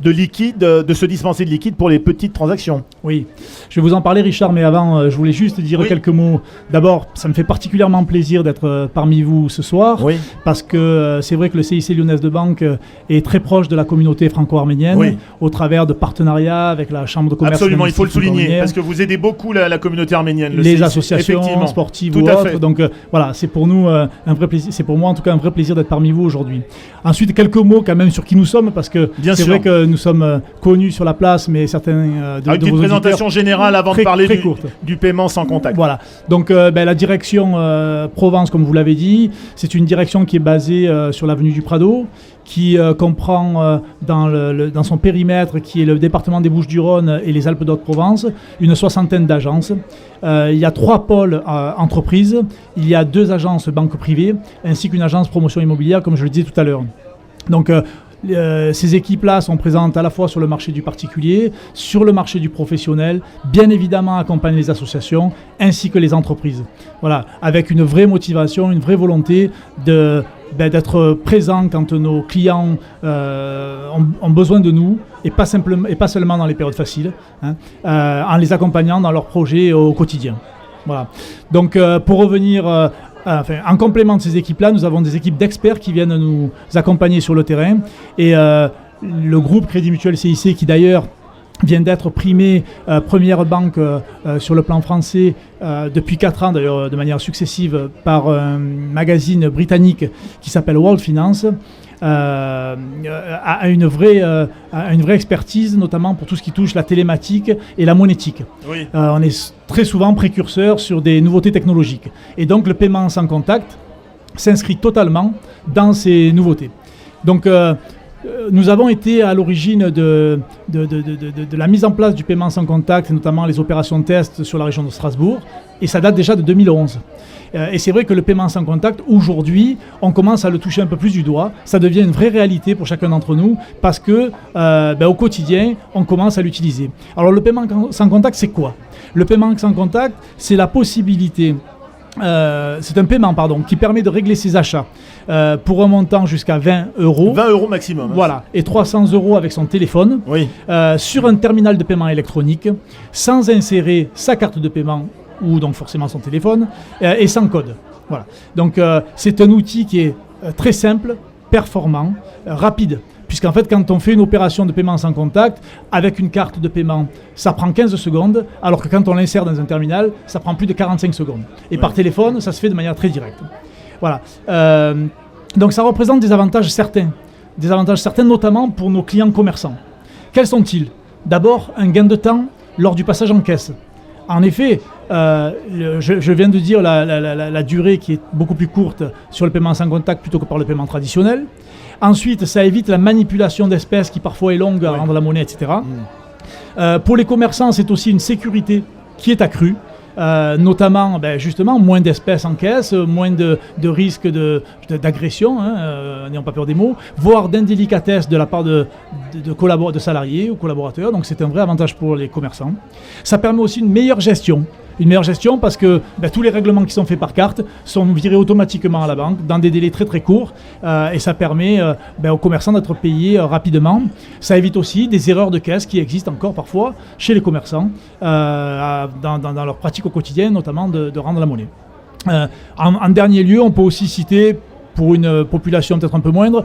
de se dispenser de liquide pour les petites transactions. Oui, je vais vous en parler Richard, mais avant je voulais juste dire quelques mots. D'abord, ça me fait particulièrement plaisir d'être parmi vous ce soir, parce que c'est vrai que le CIC Lyonnaise de Banque est très proche de la communauté franco-arménienne, au travers de partenariats avec la Chambre de commerce. Absolument, il faut le souligner, parce que vous aidez beaucoup la communauté arménienne. Les associations sportives ou autres. Donc voilà, c'est pour nous un vrai plaisir, c'est pour moi en tout cas un vrai plaisir d'être parmi vous aujourd'hui. Ensuite, quelques mots quand même sur qui nous sommes, parce que c'est vrai que nous sommes connus sur la place, mais certains de une présentation générale avant de parler du paiement sans contact. Voilà, donc la direction Provence, comme vous l'avez dit, c'est une direction qui est basée sur l'avenue du Prado, qui comprend dans son périmètre, qui est le département des Bouches-du-Rhône et les Alpes d'Haute-Provence, une 60aine d'agences. Il y a 3 pôles entreprises, il y a 2 agences banques privées, ainsi qu'une agence promotion immobilière, comme je le disais tout à l'heure. Donc ces équipes-là sont présentes à la fois sur le marché du particulier, sur le marché du professionnel, bien évidemment accompagnent les associations ainsi que les entreprises. Voilà, avec une vraie motivation, une vraie volonté d'être présents quand nos clients ont besoin de nous, et pas seulement dans les périodes faciles, en les accompagnant dans leurs projets au quotidien. Voilà. Donc pour revenir... en complément de ces équipes-là, nous avons des équipes d'experts qui viennent nous accompagner sur le terrain. Et le groupe Crédit Mutuel CIC, qui d'ailleurs vient d'être primé première banque sur le plan français depuis 4 ans, d'ailleurs de manière successive, par un magazine britannique qui s'appelle World Finance, a une vraie expertise, notamment pour tout ce qui touche la télématique et la monétique. On est très souvent précurseur sur des nouveautés technologiques. Et donc le paiement sans contact s'inscrit totalement dans ces nouveautés. Donc nous avons été à l'origine de la mise en place du paiement sans contact, notamment les opérations de test sur la région de Strasbourg, et ça date déjà de 2011. Et c'est vrai que le paiement sans contact, aujourd'hui, on commence à le toucher un peu plus du doigt. Ça devient une vraie réalité pour chacun d'entre nous, parce que au quotidien, on commence à l'utiliser. Alors le paiement sans contact, c'est quoi ? Le paiement sans contact, c'est la possibilité... c'est un paiement qui permet de régler ses achats pour un montant jusqu'à 20 €. 20 € maximum. Voilà, et 300 € avec son téléphone, sur un terminal de paiement électronique, sans insérer sa carte de paiement ou donc forcément son téléphone, et sans code. Voilà. Donc c'est un outil qui est très simple, performant, rapide. Puisqu'en fait, quand on fait une opération de paiement sans contact, avec une carte de paiement, ça prend 15 secondes, alors que quand on l'insère dans un terminal, ça prend plus de 45 secondes. Et par téléphone, ça se fait de manière très directe. Voilà. Donc ça représente des avantages certains. Des avantages certains, notamment pour nos clients commerçants. Quels sont-ils ? D'abord, un gain de temps lors du passage en caisse. En effet, je viens de dire la durée qui est beaucoup plus courte sur le paiement sans contact plutôt que par le paiement traditionnel. Ensuite, ça évite la manipulation d'espèces qui parfois est longue à rendre la monnaie, etc. Pour les commerçants, c'est aussi une sécurité qui est accrue. Notamment, justement, moins d'espèces en caisse, moins de risques d'agression, n'ayons pas peur des mots, voire d'indélicatesse de la part de salariés ou collaborateurs. Donc c'est un vrai avantage pour les commerçants. Ça permet aussi une meilleure gestion. Une meilleure gestion parce que tous les règlements qui sont faits par carte sont virés automatiquement à la banque dans des délais très très courts, et ça permet aux commerçants d'être payés rapidement. Ça évite aussi des erreurs de caisse qui existent encore parfois chez les commerçants dans leur pratique au quotidien, notamment de rendre la monnaie. En dernier lieu, on peut aussi citer, pour une population peut-être un peu moindre,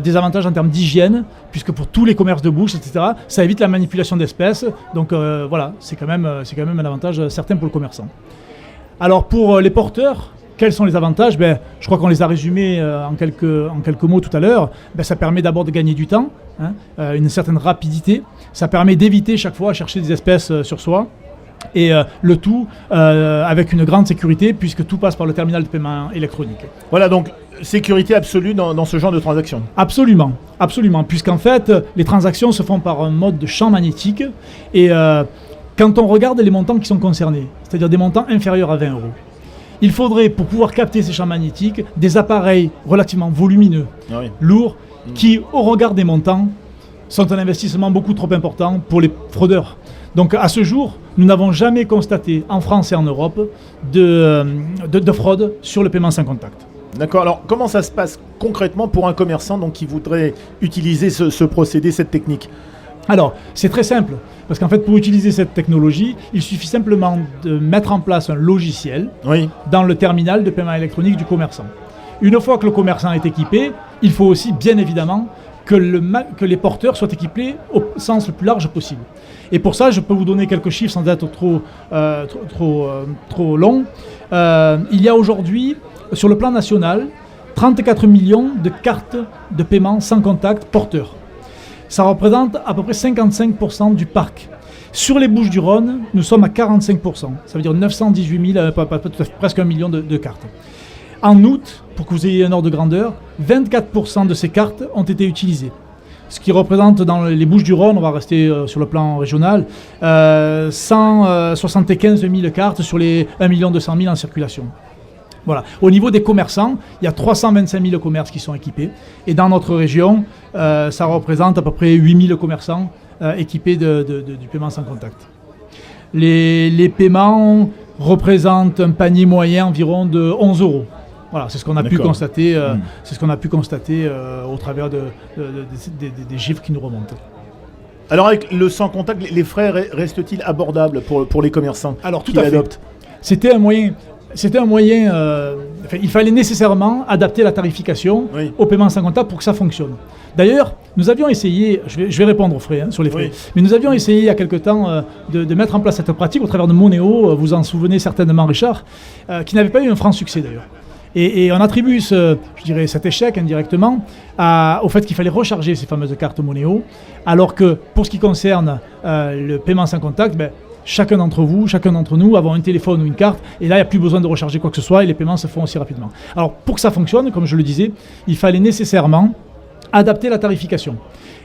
des avantages en termes d'hygiène, puisque pour tous les commerces de bouche, etc., ça évite la manipulation d'espèces. Donc voilà, c'est quand même un avantage certain pour le commerçant. Alors pour les porteurs, Quels sont les avantages? Je crois qu'on les a résumés en quelques mots tout à l'heure. Ça permet d'abord de gagner du temps, une certaine rapidité. Ça permet d'éviter chaque fois à chercher des espèces sur soi. Et le tout avec une grande sécurité puisque tout passe par le terminal de paiement électronique. Voilà, donc sécurité absolue dans ce genre de transaction. Absolument, absolument, puisqu'en fait les transactions se font par un mode de champ magnétique et quand on regarde les montants qui sont concernés, c'est-à-dire des montants inférieurs à 20 €, il faudrait pour pouvoir capter ces champs magnétiques des appareils relativement volumineux, lourds, qui au regard des montants sont un investissement beaucoup trop important pour les fraudeurs. Donc à ce jour, nous n'avons jamais constaté en France et en Europe de fraude sur le paiement sans contact. D'accord, alors comment ça se passe concrètement pour un commerçant donc, qui voudrait utiliser ce procédé, cette technique? Alors, c'est très simple, parce qu'en fait, pour utiliser cette technologie, il suffit simplement de mettre en place un logiciel dans le terminal de paiement électronique du commerçant. Une fois que le commerçant est équipé, il faut aussi, bien évidemment, que les porteurs soient équipés au sens le plus large possible. Et pour ça, je peux vous donner quelques chiffres sans être trop long. Il y a aujourd'hui, sur le plan national, 34 millions de cartes de paiement sans contact porteurs. Ça représente à peu près 55% du parc. Sur les Bouches-du-Rhône, nous sommes à 45%. Ça veut dire 918 000, presque 1 million de cartes. En août, pour que vous ayez un ordre de grandeur, 24% de ces cartes ont été utilisées. Ce qui représente dans les Bouches-du-Rhône, on va rester sur le plan régional, 175 000 cartes sur les 1 200 000 en circulation. Voilà. Au niveau des commerçants, il y a 325 000 commerces qui sont équipés. Et dans notre région, ça représente à peu près 8 000 commerçants équipés du paiement sans contact. Les paiements représentent un panier moyen environ de 11 €. Voilà, c'est ce qu'on a pu constater, au travers des chiffres qui nous remontent. Alors avec le sans contact, les frais restent-ils abordables pour les commerçants? Alors tout à fait. C'était un moyen. Il fallait nécessairement adapter la tarification au paiement sans contact pour que ça fonctionne. D'ailleurs, nous avions essayé, je vais répondre aux frais, sur les frais, mais nous avions essayé il y a quelque temps de mettre en place cette pratique au travers de Monéo, vous en souvenez certainement Richard, qui n'avait pas eu un franc succès d'ailleurs. Et on attribue cet échec indirectement au fait qu'il fallait recharger ces fameuses cartes Monéo, alors que pour ce qui concerne le paiement sans contact, chacun d'entre vous, chacun d'entre nous avons un téléphone ou une carte, et là, il n'y a plus besoin de recharger quoi que ce soit, et les paiements se font aussi rapidement. Alors, pour que ça fonctionne, comme je le disais, il fallait nécessairement adapter la tarification.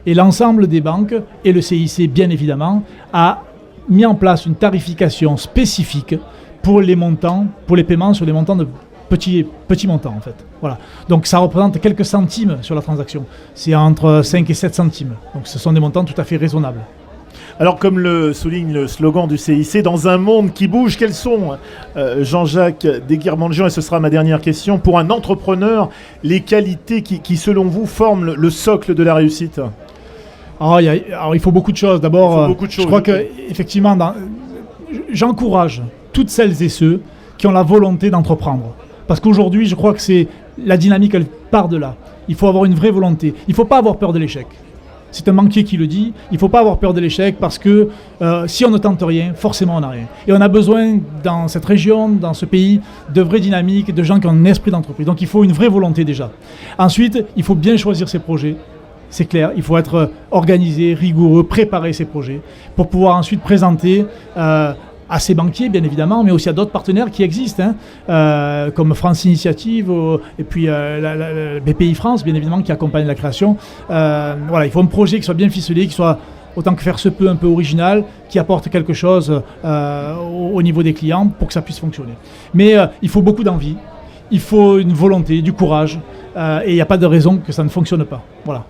Et l'ensemble des banques, et le CIC, bien évidemment, a mis en place une tarification spécifique pour les montants, pour les paiements sur les montants de petits montants, en fait. Voilà. Donc, ça représente quelques centimes sur la transaction. C'est entre 5 et 7 centimes. Donc, ce sont des montants tout à fait raisonnables. Alors, comme le souligne le slogan du CIC, dans un monde qui bouge, quels sont, Jean-Jacques Desguirmanjian, et ce sera ma dernière question, pour un entrepreneur, les qualités qui selon vous, forment le socle de la réussite? Alors, il faut beaucoup de choses. D'abord, je crois qu'effectivement, j'encourage toutes celles et ceux qui ont la volonté d'entreprendre. Parce qu'aujourd'hui, je crois que c'est la dynamique, elle part de là. Il faut avoir une vraie volonté. Il ne faut pas avoir peur de l'échec. C'est un banquier qui le dit, il ne faut pas avoir peur de l'échec parce que si on ne tente rien, forcément on n'a rien. Et on a besoin dans cette région, dans ce pays, de vraies dynamiques, de gens qui ont un esprit d'entreprise. Donc il faut une vraie volonté déjà. Ensuite, il faut bien choisir ses projets. C'est clair, il faut être organisé, rigoureux, préparer ses projets pour pouvoir ensuite présenter à ces banquiers, bien évidemment, mais aussi à d'autres partenaires qui existent, comme France Initiative et puis la BPI France, bien évidemment, qui accompagne la création. Voilà, il faut un projet qui soit bien ficelé, qui soit, autant que faire se peut, un peu original, qui apporte quelque chose au niveau des clients pour que ça puisse fonctionner. Mais il faut beaucoup d'envie, il faut une volonté, du courage, et il n'y a pas de raison que ça ne fonctionne pas. Voilà.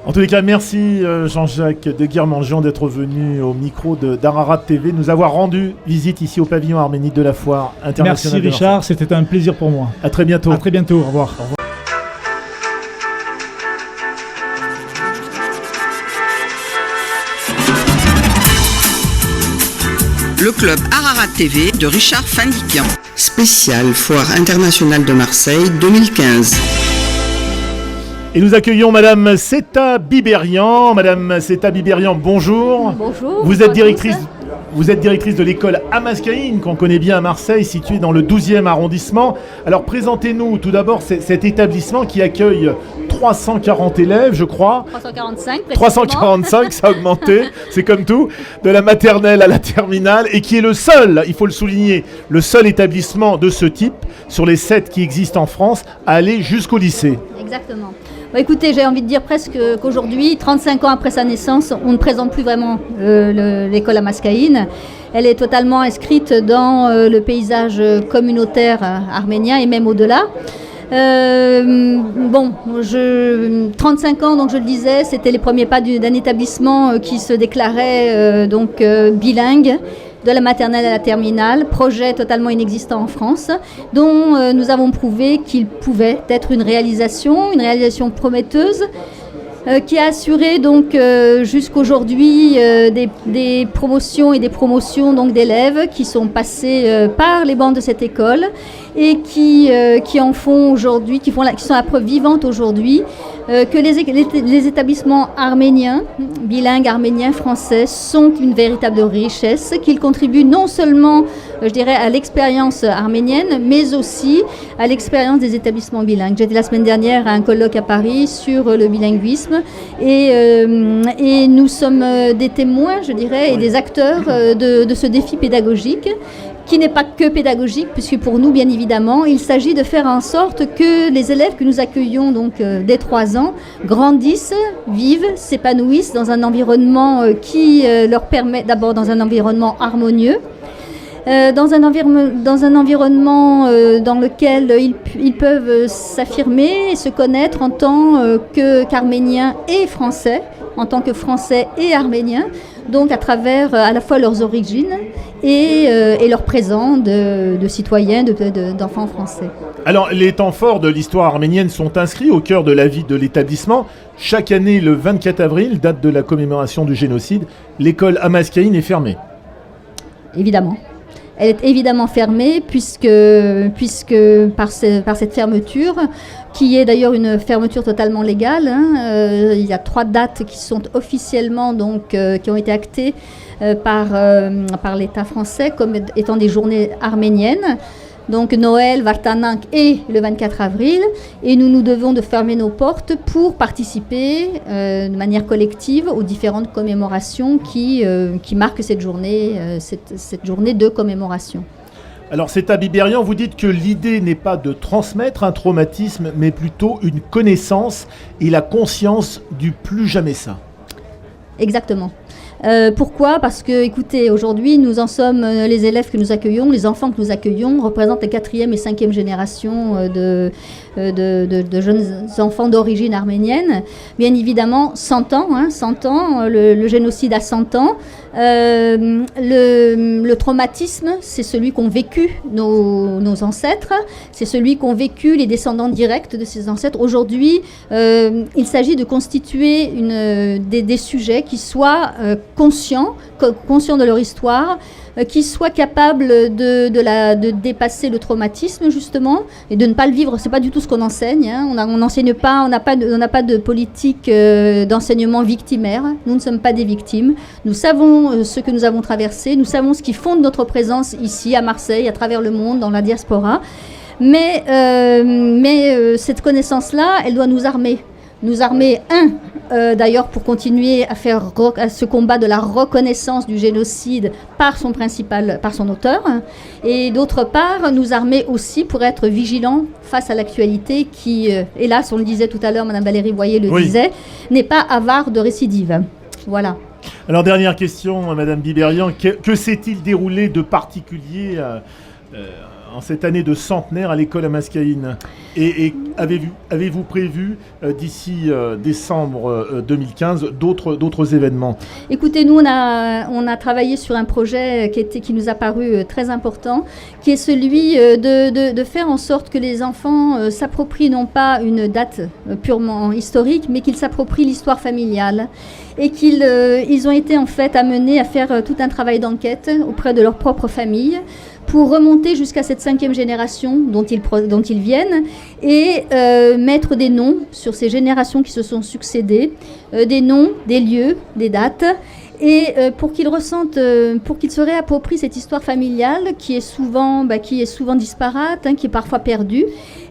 En tous les cas, merci Jean-Jacques Desguirmanjian d'être venu au micro d'Ararat TV, nous avoir rendu visite ici au pavillon arménite de la Foire internationale. Merci Richard, c'était un plaisir pour moi. À très bientôt. À très bientôt, au revoir. Au revoir. Le club Ararat TV de Richard Fandikian. Spécial Foire internationale de Marseille 2015. Et nous accueillons Madame Seta Biberian. Madame Seta Biberian, bonjour. Bonjour. Vous êtes directrice Vous êtes directrice de l'école Amaskaïn, qu'on connaît bien à Marseille, située dans le 12e arrondissement. Alors présentez-nous tout d'abord cet établissement qui accueille 340 élèves, je crois. 345, 345, ça a augmenté, c'est comme tout, de la maternelle à la terminale, et qui est le seul, il faut le souligner, le seul établissement de ce type, sur les 7 qui existent en France, à aller jusqu'au lycée. Exactement. Écoutez, j'ai envie de dire presque qu'aujourd'hui, 35 ans après sa naissance, on ne présente plus vraiment l'école Amaskaïn. Elle est totalement inscrite dans le paysage communautaire arménien et même au-delà. 35 ans, donc je le disais, c'était les premiers pas d'un établissement qui se déclarait bilingue, de la maternelle à la terminale, projet totalement inexistant en France, dont nous avons prouvé qu'il pouvait être une réalisation prometteuse, qui a assuré donc jusqu'aujourd'hui des promotions et des promotions donc d'élèves qui sont passés par les bancs de cette école et qui en font aujourd'hui, qui sont la preuve vivante aujourd'hui que les établissements arméniens, bilingues arméniens français, sont une véritable richesse, qu'ils contribuent non seulement, je dirais, à l'expérience arménienne, mais aussi à l'expérience des établissements bilingues. J'étais la semaine dernière à un colloque à Paris sur le bilinguisme et nous sommes des témoins, je dirais, et des acteurs de ce défi pédagogique, qui n'est pas que pédagogique, puisque pour nous, bien évidemment, il s'agit de faire en sorte que les élèves que nous accueillons donc dès 3 ans grandissent, vivent, s'épanouissent dans un environnement qui leur permet, d'abord dans un environnement harmonieux, dans un environnement dans lequel ils peuvent s'affirmer et se connaître en tant qu'Arméniens et Français, en tant que Français et Arméniens, donc à travers à la fois leurs origines et leur présent de citoyens, d'enfants français. Alors, les temps forts de l'histoire arménienne sont inscrits au cœur de la vie de l'établissement. Chaque année, le 24 avril, date de la commémoration du génocide, l'école Amaskaïn est fermée. Évidemment. Elle est évidemment fermée puisque par cette fermeture, qui est d'ailleurs une fermeture totalement légale, il y a 3 dates qui sont officiellement qui ont été actées par l'État français comme étant des journées arméniennes. Donc Noël, Vartanank et le 24 avril. Et nous devons de fermer nos portes pour participer de manière collective aux différentes commémorations qui marquent cette journée de commémoration. Alors c'est à Biberian, vous dites que l'idée n'est pas de transmettre un traumatisme, mais plutôt une connaissance et la conscience du plus jamais ça. Exactement. Pourquoi ? Parce que, écoutez, aujourd'hui, nous en sommes, les élèves que nous accueillons, les enfants que nous accueillons, représentent la 4e et 5e génération de jeunes enfants d'origine arménienne. Bien évidemment, 100 ans, le génocide a 100 ans. Le traumatisme, c'est celui qu'ont vécu nos ancêtres, c'est celui qu'ont vécu les descendants directs de ces ancêtres. Aujourd'hui, il s'agit de constituer des sujets qui soient conscients de leur histoire, qui soient capables de dépasser le traumatisme justement et de ne pas le vivre. C'est pas du tout ce qu'on enseigne. On n'enseigne pas, on n'a pas de politique d'enseignement victimaire. Nous ne sommes pas des victimes. Nous savons ce que nous avons traversé. Nous savons ce qui fonde notre présence ici à Marseille, à travers le monde, dans la diaspora. Mais cette connaissance-là, elle doit nous armer. Nous armer, d'ailleurs, pour continuer à faire ce combat de la reconnaissance du génocide par son auteur, et d'autre part, nous armer aussi pour être vigilants face à l'actualité qui, hélas, on le disait tout à l'heure, Madame Valérie Boyer le disait, n'est pas avare de récidive. Voilà. Alors, dernière question, Madame Biberian, que s'est-il déroulé de particulier en cette année de centenaire à l'école Amaskaïn? Et avez-vous prévu d'ici décembre 2015 d'autres événements? Écoutez, nous on a travaillé sur un projet qui nous a paru très important, qui est celui de faire en sorte que les enfants s'approprient non pas une date purement historique, mais qu'ils s'approprient l'histoire familiale et qu'ils ont été en fait amenés à faire tout un travail d'enquête auprès de leur propre famille pour remonter jusqu'à cette 5e génération dont ils viennent et mettre des noms sur ces générations qui se sont succédées, des noms, des lieux, des dates, Et pour qu'ils ressentent, pour qu'ils se réapproprient cette histoire familiale qui est souvent disparate, qui est parfois perdue,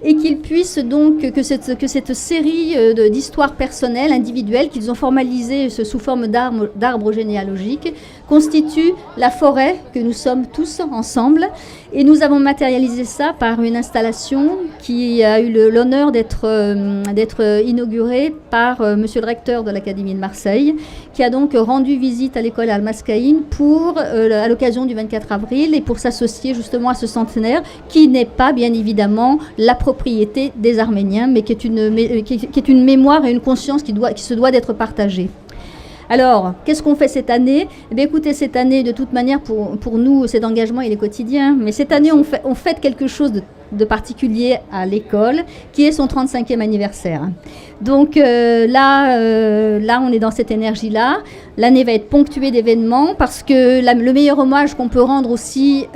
et qu'ils puissent donc, que cette série d'histoires personnelles, individuelles, qu'ils ont formalisées sous forme d'arbres généalogiques, constitue la forêt que nous sommes tous ensemble. Et nous avons matérialisé ça par une installation qui a eu l'honneur d'être inaugurée par monsieur le recteur de l'Académie de Marseille, qui a donc rendu visite à l'école Al-Maskaïn à l'occasion du 24 avril et pour s'associer justement à ce centenaire qui n'est pas bien évidemment la propriété des Arméniens, mais qui est une mémoire et une conscience qui se doit d'être partagée. Alors, qu'est-ce qu'on fait cette année ? Eh bien, écoutez, cette année, de toute manière, pour nous, cet engagement, il est quotidien. Mais cette année, on fête quelque chose de particulier à l'école, qui est son 35e anniversaire. Donc là, on est dans cette énergie-là. L'année va être ponctuée d'événements parce que le meilleur hommage qu'on peut rendre aussi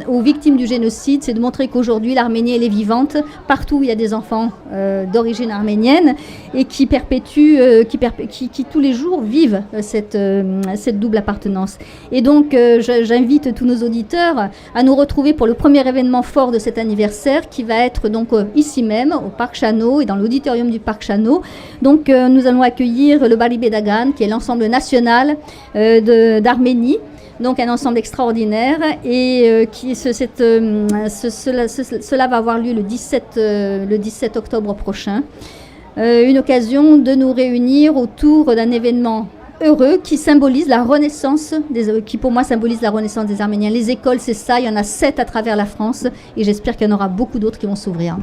aux victimes du génocide, c'est de montrer qu'aujourd'hui, l'Arménie, elle est vivante partout où il y a des enfants d'origine arménienne et qui tous les jours vivent cette double appartenance. Et donc, j'invite tous nos auditeurs à nous retrouver pour le premier événement fort de cet anniversaire qui va être donc ici même au Parc Chano et dans l'auditorium du Parc Chano. Donc nous allons accueillir le Bali Bedagan qui est l'ensemble national d'Arménie. Donc un ensemble extraordinaire et cela va avoir lieu le 17 octobre prochain. Une occasion de nous réunir autour d'un événement heureux qui symbolise la renaissance, qui pour moi symbolise la renaissance des Arméniens. Les écoles, c'est ça, il y en a 7 à travers la France et j'espère qu'il y en aura beaucoup d'autres qui vont s'ouvrir.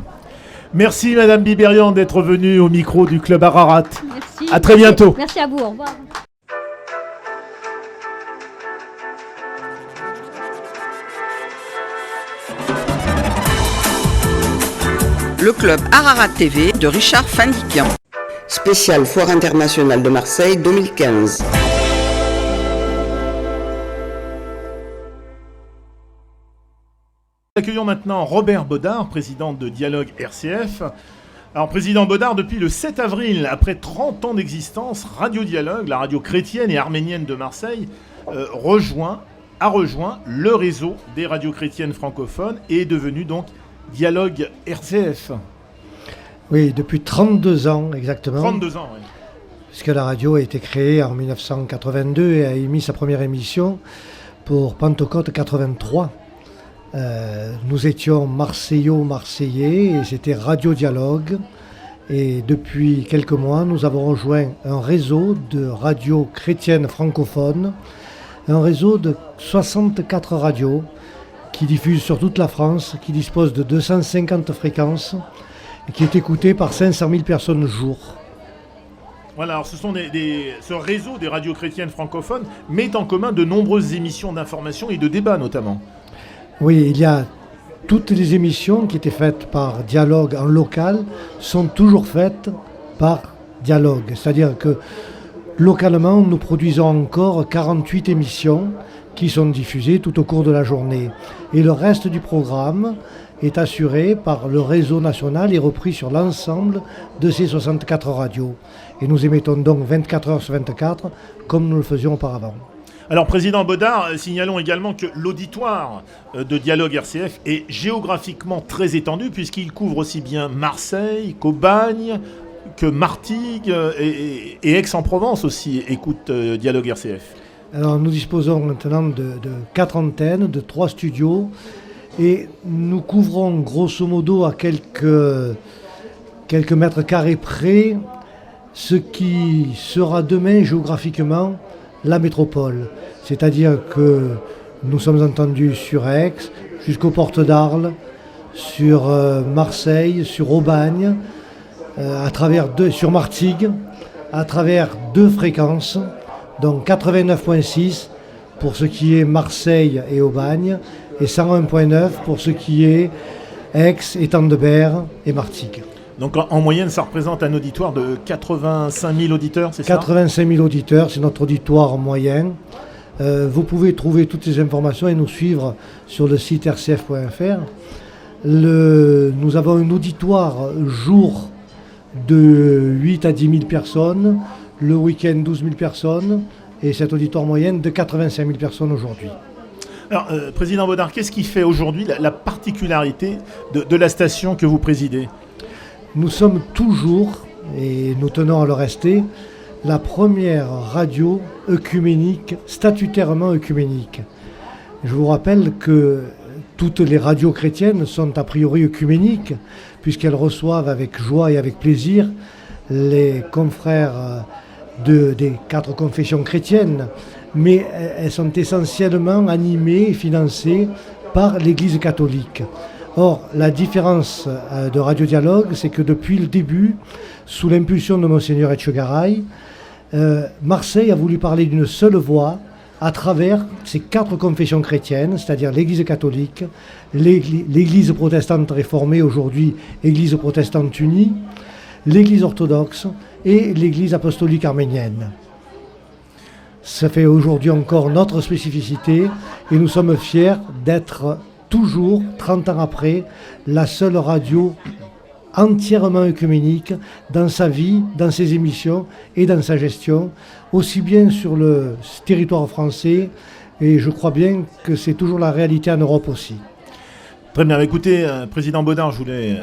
Merci Madame Biberian d'être venue au micro du Club Ararat. Merci. À très bientôt. Merci à vous, au revoir. Le Club Ararat TV de Richard Fandikian. Spécial Foire internationale de Marseille 2015. Nous accueillons maintenant Robert Baudard, président de Dialogue RCF. Alors, président Baudard, depuis le 7 avril, après 30 ans d'existence, Radio Dialogue, la radio chrétienne et arménienne de Marseille, a rejoint le réseau des radios chrétiennes francophones et est devenu donc Dialogue RCF. Oui, depuis 32 ans exactement. 32 ans, oui. Puisque la radio a été créée en 1982 et a émis sa première émission pour Pentecôte 83. Nous étions Marseillais et c'était Radio Dialogue. Et depuis quelques mois, nous avons rejoint un réseau de radios chrétiennes francophones, un réseau de 64 radios qui diffusent sur toute la France, qui dispose de 250 fréquences, qui est écouté par 500 000 personnes jour. Voilà, alors ce réseau des radios chrétiennes francophones met en commun de nombreuses émissions d'information et de débats notamment. Oui, il y a toutes les émissions qui étaient faites par Dialogue en local sont toujours faites par Dialogue. C'est-à-dire que localement, nous produisons encore 48 émissions qui sont diffusées tout au cours de la journée. Et le reste du programme est assuré par le réseau national et repris sur l'ensemble de ces 64 radios. Et nous émettons donc 24 heures sur 24, comme nous le faisions auparavant. Alors, Président Baudard, signalons également que l'auditoire de Dialogue RCF est géographiquement très étendu, puisqu'il couvre aussi bien Marseille qu'Aubagne, que Martigues et Aix-en-Provence aussi écoute Dialogue RCF. Alors, nous disposons maintenant de 4 antennes, de 3 studios, et nous couvrons grosso modo à quelques mètres carrés près ce qui sera demain géographiquement la métropole. C'est-à-dire que nous sommes entendus sur Aix, jusqu'aux portes d'Arles, sur Marseille, sur Aubagne, sur Martigues, à travers 2 fréquences, donc 89.6 pour ce qui est Marseille et Aubagne, et 101.9 pour ce qui est Aix, Étang-de-Berre et Martigues. Donc en moyenne, ça représente un auditoire de 85 000 auditeurs, c'est ça ? 85 000 auditeurs, c'est notre auditoire moyen. Vous pouvez trouver toutes ces informations et nous suivre sur le site rcf.fr. Nous avons un auditoire jour de 8 à 10 000 personnes, le week-end 12 000 personnes, et cet auditoire moyen de 85 000 personnes aujourd'hui. Alors, Président Baudard, qu'est-ce qui fait aujourd'hui la particularité de la station que vous présidez ? Nous sommes toujours, et nous tenons à le rester, la première radio œcuménique, statutairement œcuménique. Je vous rappelle que toutes les radios chrétiennes sont a priori œcuméniques, puisqu'elles reçoivent avec joie et avec plaisir les confrères des 4 confessions chrétiennes, mais elles sont essentiellement animées et financées par l'Église catholique. Or, la différence de Radio Dialogue, c'est que depuis le début, sous l'impulsion de Monseigneur Etchegaray, Marseille a voulu parler d'une seule voix à travers ces 4 confessions chrétiennes, c'est-à-dire l'Église catholique, l'Église protestante réformée, aujourd'hui Église protestante unie, l'Église orthodoxe et l'Église apostolique arménienne. Ça fait aujourd'hui encore notre spécificité et nous sommes fiers d'être toujours, 30 ans après, la seule radio entièrement œcuménique dans sa vie, dans ses émissions et dans sa gestion, aussi bien sur le territoire français, et je crois bien que c'est toujours la réalité en Europe aussi. Très bien, écoutez, Président Baudard, je voulais,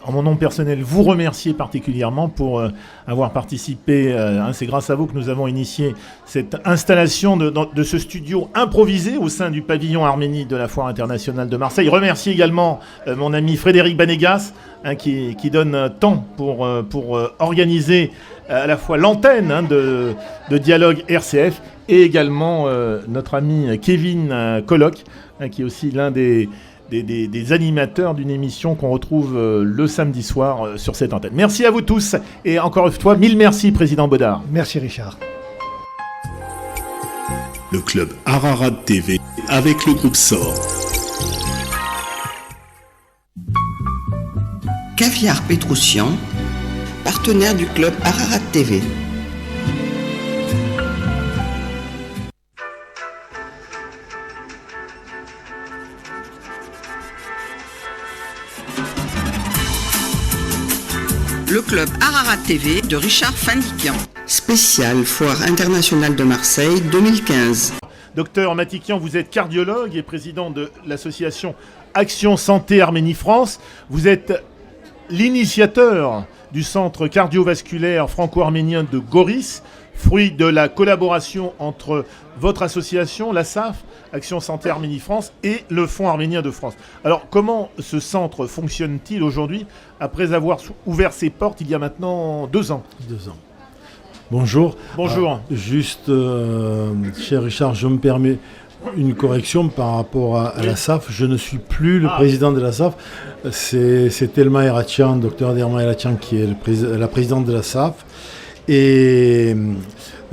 en mon nom personnel, vous remercier particulièrement pour avoir participé. C'est grâce à vous que nous avons initié cette installation de ce studio improvisé au sein du pavillon Arménie de la Foire internationale de Marseille. Remercier également mon ami Frédéric Banégas, qui donne temps pour organiser à la fois l'antenne de Dialogue RCF et également notre ami Kevin Colloc, qui est aussi l'un des animateurs d'une émission qu'on retrouve le samedi soir sur cette antenne. Merci à vous tous et encore une fois, mille merci, Président Baudard. Merci Richard. Le club Ararat TV avec le groupe SOR. Caviar Pétroussian, partenaire du club Ararat TV. Le club Ararat TV de Richard Fandikian. Spécial Foire internationale de Marseille 2015. Docteur Matikian, vous êtes cardiologue et président de l'association Action Santé Arménie France. Vous êtes l'initiateur du centre cardiovasculaire franco-arménien de Goris, fruit de la collaboration entre votre association, la SAF, Action Santé Arménie France, et le Fonds arménien de France. Alors, comment ce centre fonctionne-t-il aujourd'hui, après avoir ouvert ses portes il y a maintenant 2 ans ? 2 ans. Bonjour. Bonjour. Juste, cher Richard, je me permets une correction par rapport à la SAF. Je ne suis plus le président de la SAF. C'est Telma Eratian, docteur Telma Eratian, qui est la présidente de la SAF. Et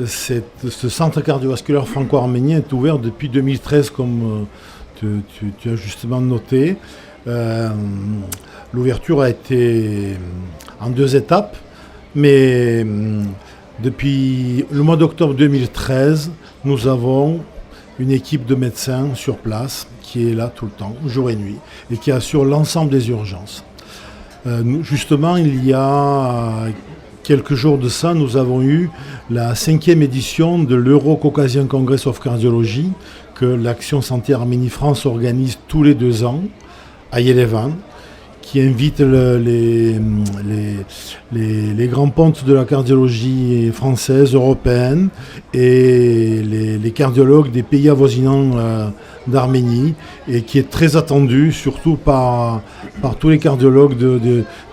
ce centre cardiovasculaire franco-arménien est ouvert depuis 2013, comme tu as justement noté. L'ouverture a été en 2 étapes, mais depuis le mois d'octobre 2013, nous avons une équipe de médecins sur place qui est là tout le temps, jour et nuit, et qui assure l'ensemble des urgences. Justement, il y a quelques jours de ça, nous avons eu la 5e édition de l'Euro-Caucasian Congress of Cardiology que l'Action Santé Arménie France organise tous les 2 ans à Yerevan, qui invite les grands pontes de la cardiologie française, européenne et les cardiologues des pays avoisinants d'Arménie, et qui est très attendu surtout par tous les cardiologues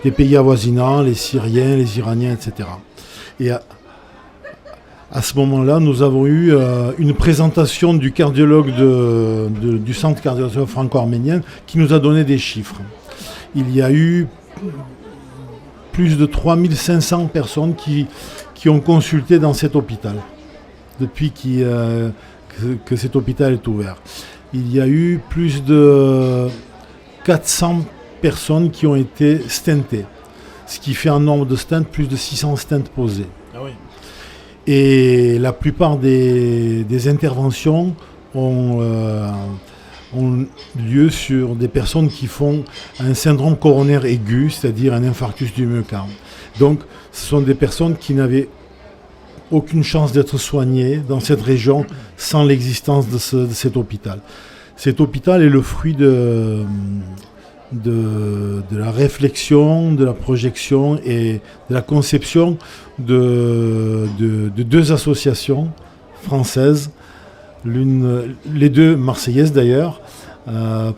des pays avoisinants, les Syriens, les Iraniens, etc. Et à ce moment-là, nous avons eu une présentation du cardiologue du centre cardiovasculaire franco-arménien qui nous a donné des chiffres. Il y a eu plus de 3500 personnes qui ont consulté dans cet hôpital depuis que cet hôpital est ouvert. Il y a eu plus de 400 personnes qui ont été stentées, ce qui fait un nombre de stents, plus de 600 stents posés. Ah oui. Et la plupart des interventions ont lieu sur des personnes qui font un syndrome coronaire aigu, c'est-à-dire un infarctus du myocarde. Donc, ce sont des personnes qui n'avaient aucune chance d'être soigné dans cette région sans l'existence de cet hôpital. Cet hôpital est le fruit de la réflexion, de la projection et de la conception de deux associations françaises, les deux marseillaises d'ailleurs,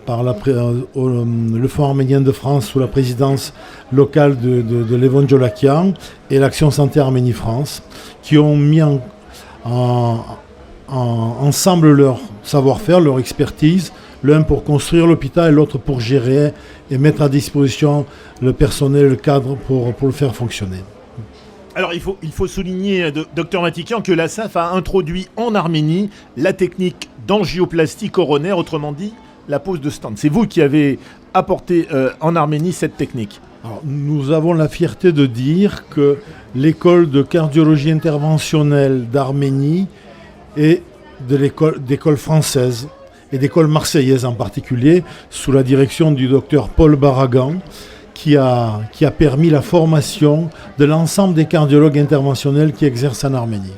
par le Fonds arménien de France sous la présidence locale de Levon Jolakian et l'Action Santé Arménie France, qui ont mis ensemble leur savoir-faire, leur expertise, l'un pour construire l'hôpital et l'autre pour gérer et mettre à disposition le personnel, le cadre pour le faire fonctionner. Alors il faut souligner, Dr Matikian, que la SAF a introduit en Arménie la technique d'angioplastie coronaire, autrement dit la pose de stand. C'est vous qui avez apporté en Arménie cette technique. Alors, nous avons la fierté de dire que l'école de cardiologie interventionnelle d'Arménie est d'école française et d'école marseillaise en particulier, sous la direction du docteur Paul Baragan, qui a permis la formation de l'ensemble des cardiologues interventionnels qui exercent en Arménie.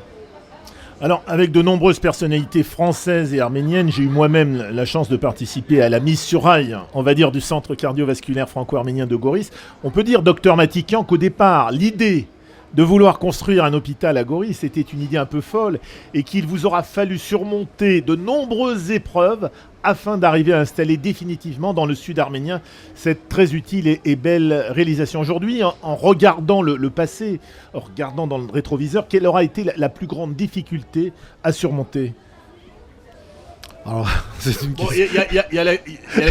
Alors, avec de nombreuses personnalités françaises et arméniennes, j'ai eu moi-même la chance de participer à la mise sur rail, on va dire, du centre cardiovasculaire franco-arménien de Goris. On peut dire, docteur Matikian, qu'au départ, l'idée de vouloir construire un hôpital à Goris, c'était une idée un peu folle et qu'il vous aura fallu surmonter de nombreuses épreuves afin d'arriver à installer définitivement dans le sud arménien cette très utile et belle réalisation. Aujourd'hui, en regardant le passé, en regardant dans le rétroviseur, quelle aura été la plus grande difficulté à surmonter ? Alors, c'est une question... Il y a la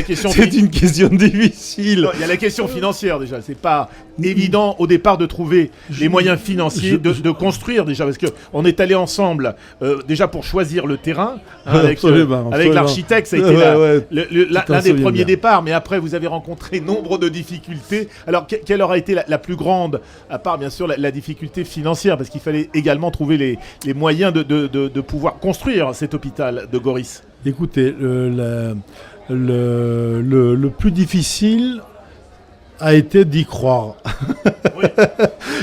question... C'est une question difficile. Il y a la question financière déjà. C'est pas évident au départ de trouver les moyens financiers de construire déjà, parce qu'on est allé ensemble déjà pour choisir le terrain avec l'architecte. Ça a été l'un des premiers départs, mais après vous avez rencontré nombre de difficultés. Alors quelle aura été la plus grande, à part bien sûr la difficulté financière, parce qu'il fallait également trouver les moyens de pouvoir construire cet hôpital de Goris? Écoutez, le plus difficile a été d'y croire. Oui.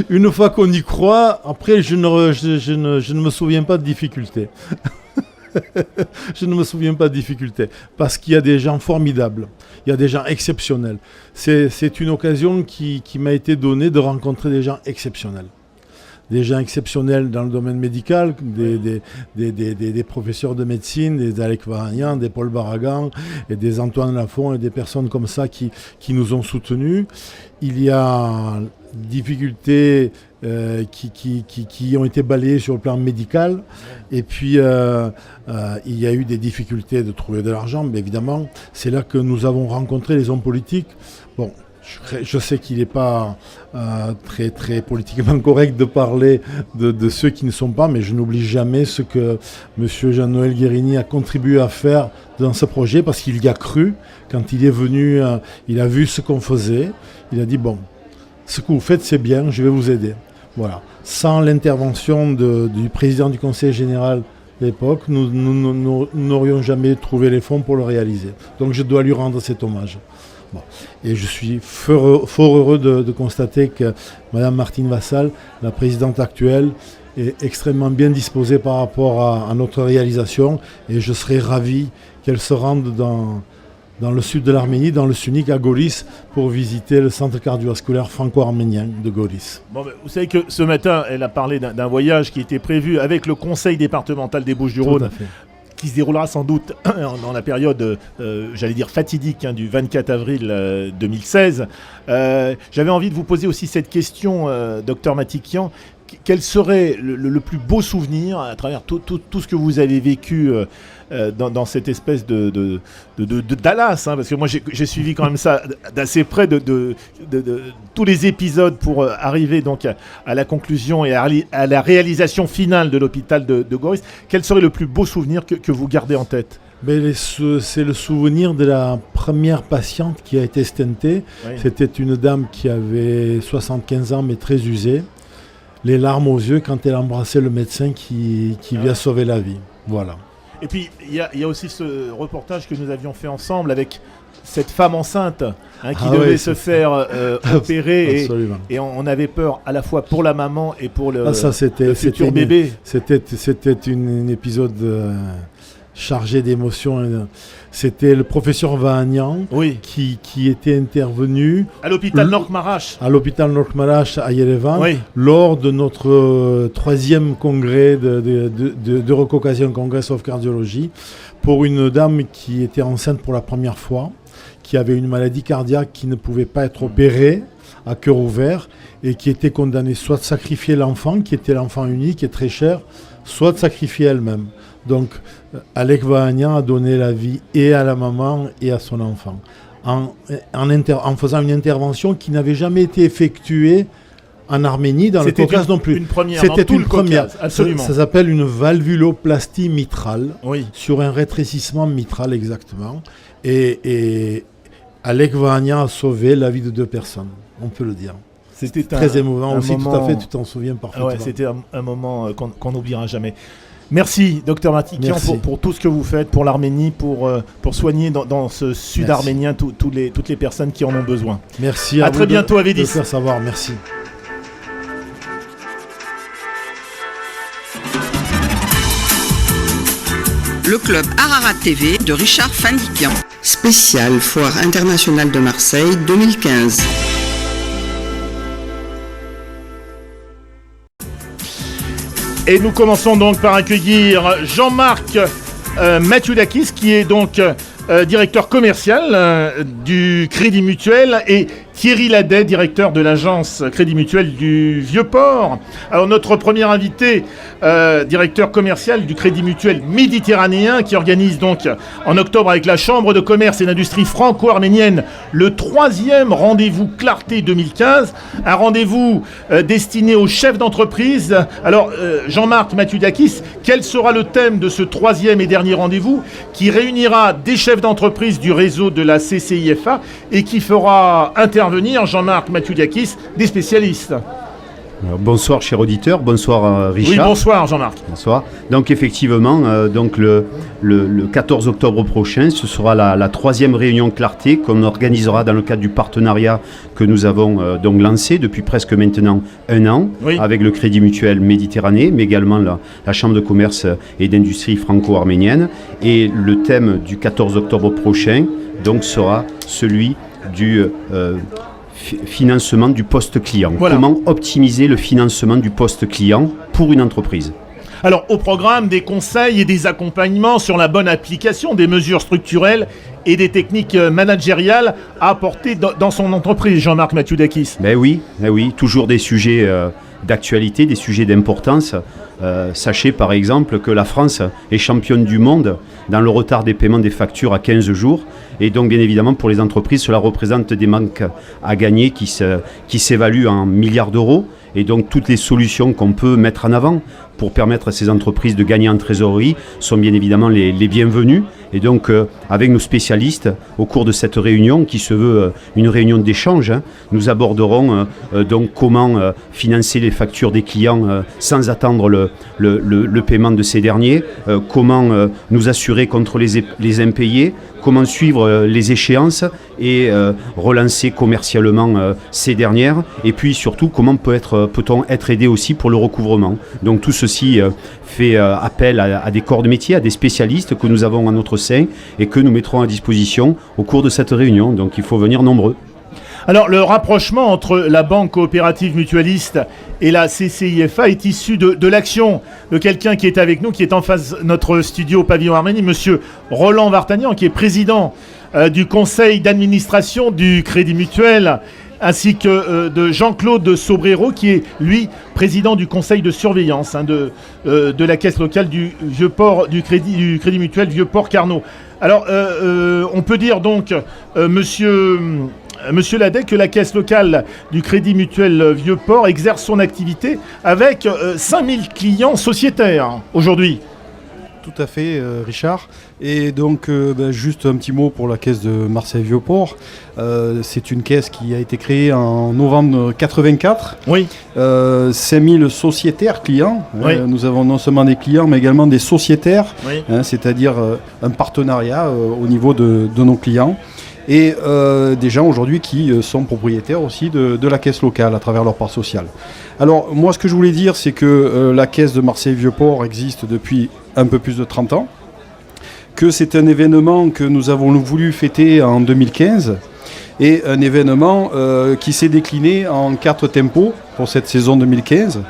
Une fois qu'on y croit, après je ne me souviens pas de difficultés. Je ne me souviens pas de difficultés, parce qu'il y a des gens formidables, il y a des gens exceptionnels. C'est une occasion qui m'a été donnée de rencontrer des gens exceptionnels. Des gens exceptionnels dans le domaine médical, des professeurs de médecine, des Alec Varagnan, des Paul Baragan et des Antoine Lafont et des personnes comme ça qui nous ont soutenus. Il y a difficultés qui ont été balayées sur le plan médical, et puis il y a eu des difficultés de trouver de l'argent, mais évidemment c'est là que nous avons rencontré les hommes politiques. Bon, je sais qu'il n'est pas très, très politiquement correct de parler de ceux qui ne sont pas, mais je n'oublie jamais ce que M. Jean-Noël Guérini a contribué à faire dans ce projet, parce qu'il y a cru. Quand il est venu, il a vu ce qu'on faisait, il a dit « bon, ce que vous faites c'est bien, je vais vous aider ». Voilà. Sans l'intervention du président du conseil général de l'époque, nous n'aurions jamais trouvé les fonds pour le réaliser. Donc je dois lui rendre cet hommage. Bon. Et je suis fort heureux de constater que Mme Martine Vassal, la présidente actuelle, est extrêmement bien disposée par rapport à notre réalisation, et je serais ravi qu'elle se rende dans le sud de l'Arménie, dans le Sunik, à Goris, pour visiter le centre cardiovasculaire franco-arménien de Goris. Bon, vous savez que ce matin, elle a parlé d'un voyage qui était prévu avec le conseil départemental des Bouches-du-Rhône, qui se déroulera sans doute dans la période, j'allais dire fatidique, du 24 avril 2016. J'avais envie de vous poser aussi cette question, docteur Matikian. Quel serait le plus beau souvenir à travers tout ce que vous avez vécu dans cette espèce de Dallas, parce que moi j'ai suivi quand même ça d'assez près de tous les épisodes pour arriver donc à la conclusion et à la réalisation finale de l'hôpital de Goris. Quel serait le plus beau souvenir que vous gardez en tête? C'est le souvenir de la première patiente qui a été stentée. Oui. C'était une dame qui avait 75 ans mais très usée. Les larmes aux yeux quand elle embrassait le médecin qui lui a sauvé la vie. Voilà. Et puis, il y a aussi ce reportage que nous avions fait ensemble avec cette femme enceinte qui devait se faire opérer. Et on avait peur à la fois pour la maman et pour le futur bébé. C'était un épisode chargé d'émotions. C'était le professeur Vahagnan qui était intervenu à l'hôpital Nork-Marash. À l'hôpital Nork-Marash à Yerevan, lors de notre 3e congrès de Eurocaucasian Congress of Cardiology, pour une dame qui était enceinte pour la première fois, qui avait une maladie cardiaque qui ne pouvait pas être opérée à cœur ouvert et qui était condamnée soit de sacrifier l'enfant, qui était l'enfant unique et très cher, soit de sacrifier elle-même. Donc, Alec Vahagnan a donné la vie et à la maman et à son enfant, en faisant une intervention qui n'avait jamais été effectuée en Arménie, dans le Caucase non plus. C'était une première. Absolument. Ça s'appelle une valvuloplastie mitrale, sur un rétrécissement mitral exactement. Et Alec Vahagnan a sauvé la vie de 2 personnes, on peut le dire. C'était très émouvant aussi, tout à fait, tu t'en souviens parfaitement. C'était un moment qu'on n'oubliera jamais. Merci, Dr Matikian, pour tout ce que vous faites pour l'Arménie, pour soigner dans ce sud arménien toutes les personnes qui en ont besoin. Merci à très bientôt, Avedis. De faire savoir, merci. Le club Ararat TV de Richard Fandikian. Spécial Foire internationale de Marseille 2015. Et nous commençons donc par accueillir Jean-Marc Mathiodakis, qui est donc directeur commercial du Crédit Mutuel, et Thierry Ladet, directeur de l'agence Crédit Mutuel du Vieux-Port. Alors notre premier invité, directeur commercial du Crédit Mutuel méditerranéen, qui organise donc en octobre avec la Chambre de commerce et d'industrie franco-arménienne le 3e rendez-vous Clarté 2015, un rendez-vous destiné aux chefs d'entreprise. Alors Jean-Marc Mathiodakis, quel sera le thème de ce 3e et dernier rendez-vous qui réunira des chefs d'entreprise du réseau de la CCIFA et qui fera intervenir Jean-Marc Mathiodakis, des spécialistes? Bonsoir cher auditeur, bonsoir Richard. Oui, bonsoir Jean-Marc. Bonsoir. Donc effectivement, le 14 octobre prochain, ce sera la 3e réunion Clarté qu'on organisera dans le cadre du partenariat que nous avons donc lancé depuis presque maintenant 1 an avec le Crédit Mutuel Méditerranée, mais également la Chambre de commerce et d'industrie franco-arménienne. Et le thème du 14 octobre prochain donc sera celui du financement du poste client. Voilà. Comment optimiser le financement du poste client pour une entreprise? Alors, au programme, des conseils et des accompagnements sur la bonne application des mesures structurelles et des techniques managériales à apporter dans son entreprise, Jean-Marc Mathiodakis. Ben oui, toujours des sujets d'actualité, des sujets d'importance. Sachez par exemple que la France est championne du monde dans le retard des paiements des factures à 15 jours. Et donc bien évidemment pour les entreprises, cela représente des manques à gagner qui s'évaluent en milliards d'euros. Et donc toutes les solutions qu'on peut mettre en avant pour permettre à ces entreprises de gagner en trésorerie sont bien évidemment les bienvenues. Et donc avec nos spécialistes, au cours de cette réunion qui se veut une réunion d'échange, nous aborderons donc comment financer les factures des clients sans attendre le paiement de ces derniers, comment nous assurer contre les impayés, comment suivre les échéances et relancer commercialement ces dernières, et puis surtout comment peut-on être aidé aussi pour le recouvrement. Donc tout ceci fait appel à des corps de métier, à des spécialistes que nous avons à notre sein et que nous mettrons à disposition au cours de cette réunion. Donc il faut venir nombreux. Alors le rapprochement entre la Banque coopérative mutualiste et la CCIFA est issu de l'action de quelqu'un qui est avec nous, qui est en face de notre studio Pavillon Arménie, monsieur Roland Vartanian, qui est président du conseil d'administration du Crédit Mutuel, ainsi que de Jean-Claude Sobrero, qui est, lui, président du conseil de surveillance de la caisse locale du Vieux-Port, du Crédit Mutuel Vieux-Port-Carnot. Alors, on peut dire donc, Monsieur Ladet, que la caisse locale du Crédit Mutuel Vieux-Port exerce son activité avec 5000 clients sociétaires aujourd'hui. Tout à fait, Richard. Et donc, juste un petit mot pour la caisse de Marseille-Vieux-Port. C'est une caisse qui a été créée en novembre 84. Oui. 5000 sociétaires clients. Oui. Nous avons non seulement des clients, mais également des sociétaires, oui. C'est-à-dire un partenariat au niveau de nos clients. Et des gens aujourd'hui qui sont propriétaires aussi de la caisse locale à travers leur part sociale. Alors moi ce que je voulais dire c'est que la caisse de Marseille-Vieux-Port existe depuis un peu plus de 30 ans, que c'est un événement que nous avons voulu fêter en 2015 et un événement qui s'est décliné en 4 tempos pour cette saison 2015.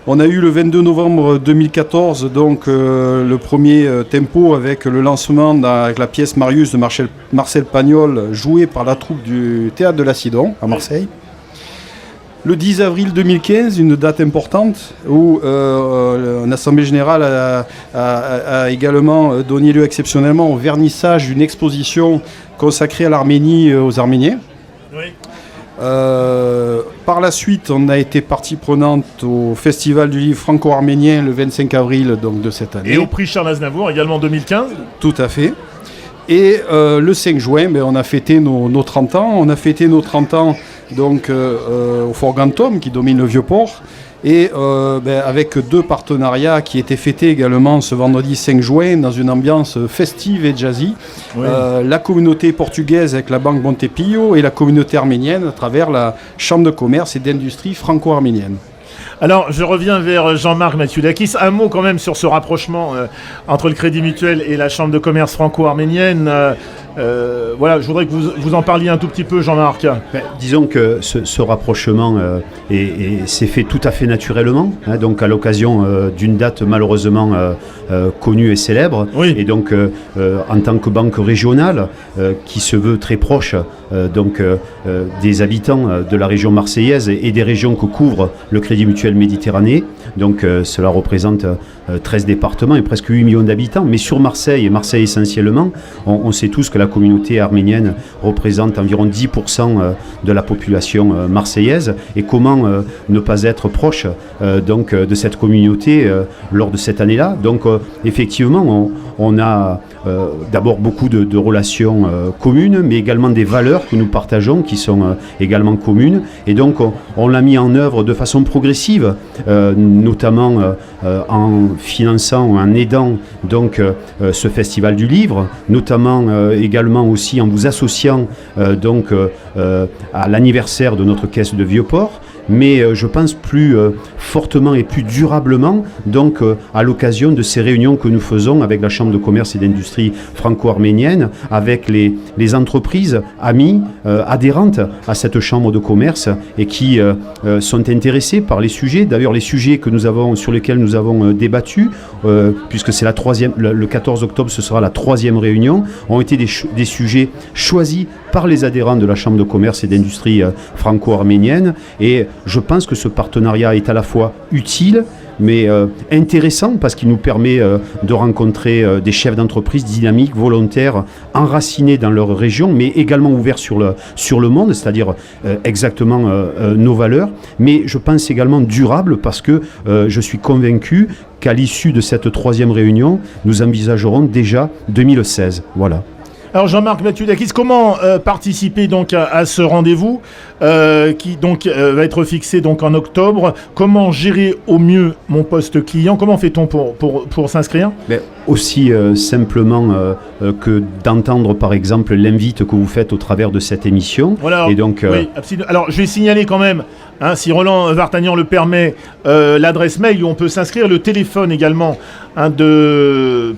On a eu le 22 novembre 2014 donc le premier tempo avec le lancement avec la pièce Marius de Marcel Pagnol jouée par la troupe du Théâtre de la Cidon à Marseille. Le 10 avril 2015, une date importante où une assemblée générale a également donné lieu exceptionnellement au vernissage d'une exposition consacrée à l'Arménie aux Arméniens. Oui. Par la suite, on a été partie prenante au Festival du livre franco-arménien le 25 avril donc, de cette année. Et au prix Charles Aznavour, également en 2015. Tout à fait. Et le 5 juin, on a fêté nos 30 ans. On a fêté nos 30 ans donc, au Fort Gantom, qui domine le Vieux-Port. Et avec 2 partenariats qui étaient fêtés également ce vendredi 5 juin dans une ambiance festive et jazzy. Oui. La communauté portugaise avec la Banque Montepillo et la communauté arménienne à travers la Chambre de commerce et d'industrie franco-arménienne. Alors, je reviens vers Jean-Marc Mathieu-Dakis. Un mot quand même sur ce rapprochement entre le Crédit Mutuel et la Chambre de commerce franco-arménienne. Voilà, je voudrais que vous en parliez un tout petit peu, Jean-Marc. Disons que ce rapprochement s'est fait tout à fait naturellement, donc à l'occasion d'une date malheureusement connue et célèbre. Oui. Et donc, en tant que banque régionale, qui se veut très proche des habitants de la région marseillaise et des régions que couvre le Crédit Mutuel Méditerranée, donc cela représente 13 départements et presque 8 millions d'habitants, mais sur Marseille, et Marseille essentiellement, on sait tous que la communauté arménienne représente environ 10% de la population marseillaise, et comment ne pas être proche de cette communauté lors de cette année-là. Donc effectivement, on a d'abord beaucoup de relations communes, mais également des valeurs que nous partageons qui sont également communes, et donc on l'a mis en œuvre de façon progressive, notamment en finançant ou en aidant donc ce festival du livre, notamment également aussi en vous associant à l'anniversaire de notre caisse de Vieux-Port, mais je pense plus fortement et plus durablement donc à l'occasion de ces réunions que nous faisons avec la Chambre de commerce et d'industrie franco-arménienne, avec les entreprises amies, adhérentes à cette Chambre de commerce et qui sont intéressées par les sujets. D'ailleurs, les sujets sur lesquels nous avons débattu, puisque c'est le 14 octobre, ce sera la 3e réunion, ont été des sujets choisis par les adhérents de la Chambre de commerce et d'industrie franco-arménienne. Et je pense que ce partenariat est à la fois utile, mais intéressant parce qu'il nous permet de rencontrer des chefs d'entreprise dynamiques, volontaires, enracinés dans leur région, mais également ouverts sur le monde, c'est-à-dire exactement nos valeurs, mais je pense également durable parce que je suis convaincu qu'à l'issue de cette 3e réunion, nous envisagerons déjà 2016. Voilà. Alors Jean-Marc Mathieu-Dakis, comment participer donc à ce rendez-vous qui donc va être fixé donc en octobre? Comment gérer au mieux mon poste client? Comment fait-on pour s'inscrire? Aussi simplement que d'entendre par exemple l'invite que vous faites au travers de cette émission. Voilà, et donc, oui, absolument. Alors je vais signaler quand même, si Roland Vartagnan le permet, l'adresse mail où on peut s'inscrire, le téléphone également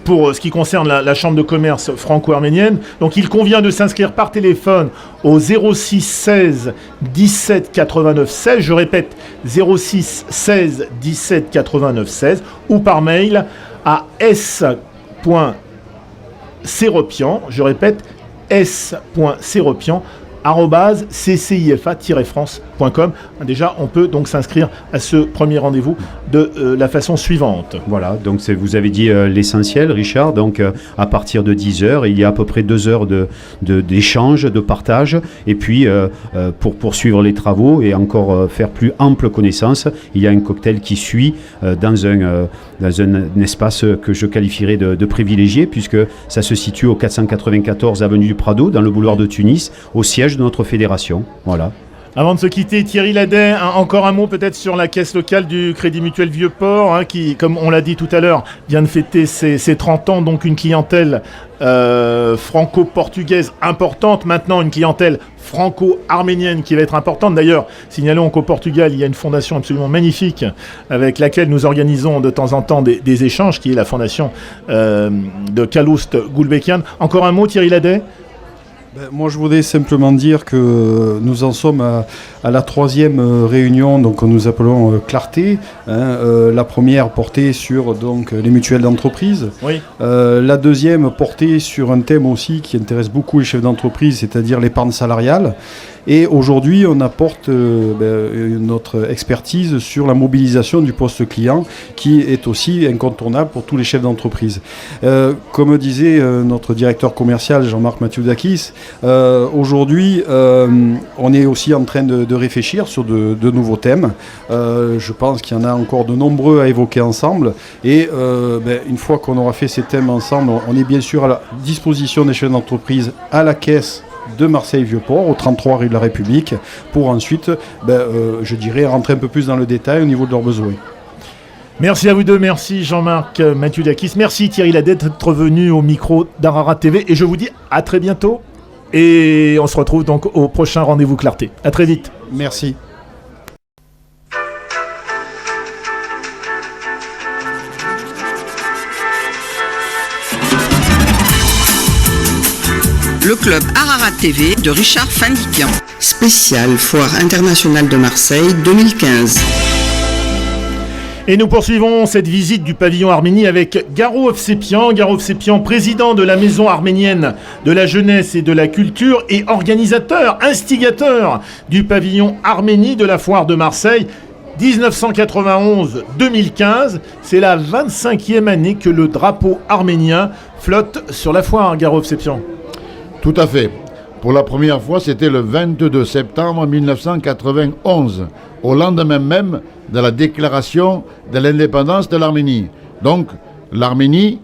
pour ce qui concerne la Chambre de commerce franco-arménienne. Donc il convient de s'inscrire par téléphone au 06 16 17 89 16, je répète 06 16 17 89 16, ou par mail à s.seropian, je répète s.seropian @ccifa-france.com. Déjà, on peut donc s'inscrire à ce premier rendez-vous de la façon suivante. Voilà, donc vous avez dit l'essentiel, Richard. Donc, à partir de 10h, il y a à peu près 2 heures d'échange, de partage. Et puis, pour poursuivre les travaux et encore faire plus ample connaissance, il y a un cocktail qui suit dans dans un espace que je qualifierais de privilégié, puisque ça se situe au 494 avenue du Prado, dans le boulevard de Tunis, au siège de notre fédération. Voilà. Avant de se quitter, Thierry Ladet, encore un mot peut-être sur la caisse locale du Crédit Mutuel Vieux-Port, qui, comme on l'a dit tout à l'heure, vient de fêter ses 30 ans, donc une clientèle franco-portugaise importante, maintenant une clientèle franco-arménienne qui va être importante. D'ailleurs, signalons qu'au Portugal, il y a une fondation absolument magnifique avec laquelle nous organisons de temps en temps des échanges, qui est la fondation de Calouste Gulbenkian. Encore un mot, Thierry Ladet ? Moi, je voudrais simplement dire que nous en sommes à la 3e réunion, donc que nous appelons Clarté. La première portée sur donc, les mutuelles d'entreprise. Oui. La deuxième portée sur un thème aussi qui intéresse beaucoup les chefs d'entreprise, c'est-à-dire l'épargne salariale. Et aujourd'hui, on apporte notre expertise sur la mobilisation du poste client, qui est aussi incontournable pour tous les chefs d'entreprise. Comme disait notre directeur commercial Jean-Marc Mathiodakis, aujourd'hui, on est aussi en train de réfléchir sur de nouveaux thèmes. Je pense qu'il y en a encore de nombreux à évoquer ensemble. Et une fois qu'on aura fait ces thèmes ensemble, on est bien sûr à la disposition des chefs d'entreprise à la caisse de Marseille-Vieux-Port, au 33 rue de la République, pour ensuite, je dirais, rentrer un peu plus dans le détail au niveau de leurs besoins. Merci à vous deux, merci Jean-Marc Mathiodakis, merci Thierry Ladet d'être venu au micro d'Ararat TV, et je vous dis à très bientôt, et on se retrouve donc au prochain rendez-vous Clarté. À très vite. Merci. Le club Ararat TV de Richard Fandikian. Spécial Foire internationale de Marseille 2015. Et nous poursuivons cette visite du pavillon Arménie avec Garo Ovsepian. Garo Ovsepian, président de la Maison arménienne de la jeunesse et de la culture et organisateur, instigateur du pavillon Arménie de la Foire de Marseille. 1991-2015, c'est la 25e année que le drapeau arménien flotte sur la foire, Garo Ovsepian. Tout à fait. Pour la première fois, c'était le 22 septembre 1991, au lendemain même de la déclaration de l'indépendance de l'Arménie. Donc, l'Arménie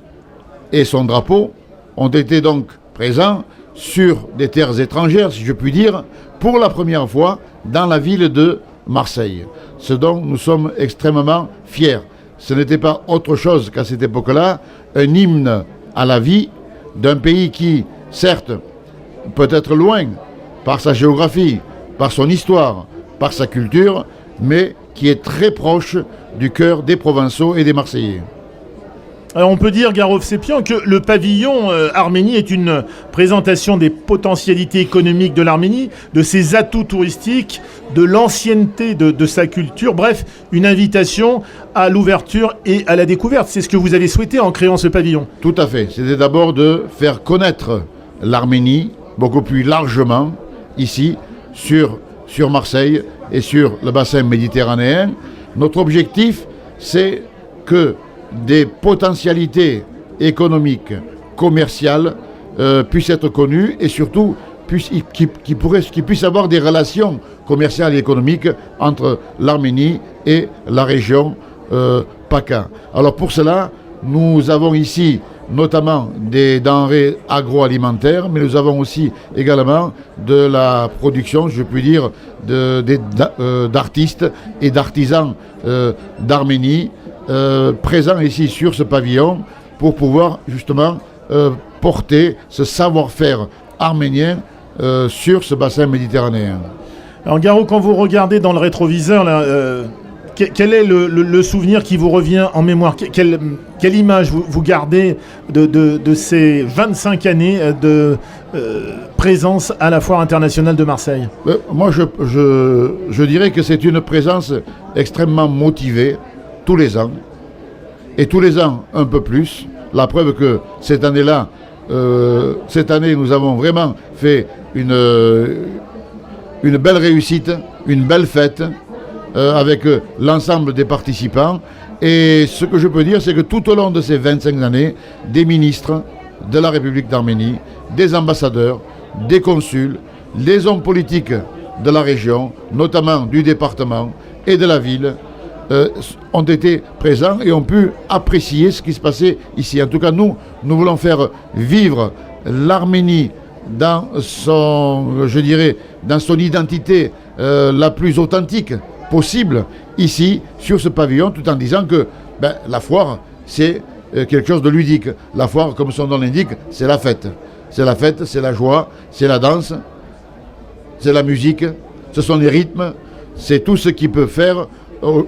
et son drapeau ont été donc présents sur des terres étrangères, si je puis dire, pour la première fois dans la ville de Marseille. Ce dont nous sommes extrêmement fiers. Ce n'était pas autre chose qu'à cette époque-là, un hymne à la vie d'un pays qui, certes, peut être loin par sa géographie, par son histoire, par sa culture, mais qui est très proche du cœur des Provençaux et des Marseillais. Alors on peut dire, Garo Ovsepian, que le pavillon Arménie est une présentation des potentialités économiques de l'Arménie, de ses atouts touristiques, de l'ancienneté de sa culture, bref, une invitation à l'ouverture et à la découverte. C'est ce que vous avez souhaité en créant ce pavillon. Tout à fait. C'était d'abord de faire connaître l'Arménie beaucoup plus largement ici, sur Marseille et sur le bassin méditerranéen. Notre objectif, c'est que des potentialités économiques, commerciales puissent être connues et surtout qui puissent avoir des relations commerciales et économiques entre l'Arménie et la région PACA. Alors pour cela, nous avons ici notamment des denrées agroalimentaires, mais nous avons aussi également de la production, je puis dire, d'artistes et d'artisans d'Arménie présents ici sur ce pavillon pour pouvoir justement porter ce savoir-faire arménien sur ce bassin méditerranéen. Alors Garo, quand vous regardez dans le rétroviseur, là, quel est le souvenir qui vous revient en mémoire ? Quelle image vous gardez de ces 25 années de présence à la Foire internationale de Marseille ? Moi, je dirais que c'est une présence extrêmement motivée, tous les ans, et tous les ans un peu plus. La preuve que cette année, nous avons vraiment fait une belle réussite, une belle fête, avec l'ensemble des participants. Et ce que je peux dire, c'est que tout au long de ces 25 années, des ministres de la République d'Arménie, des ambassadeurs, des consuls, les hommes politiques de la région, notamment du département et de la ville, ont été présents et ont pu apprécier ce qui se passait ici. En tout cas, nous voulons faire vivre l'Arménie dans son, je dirais, dans son identité la plus authentique possible ici, sur ce pavillon, tout en disant que la foire, c'est quelque chose de ludique. La foire, comme son nom l'indique, c'est la fête. C'est la fête, c'est la joie, c'est la danse, c'est la musique, ce sont les rythmes, c'est tout ce qui peut faire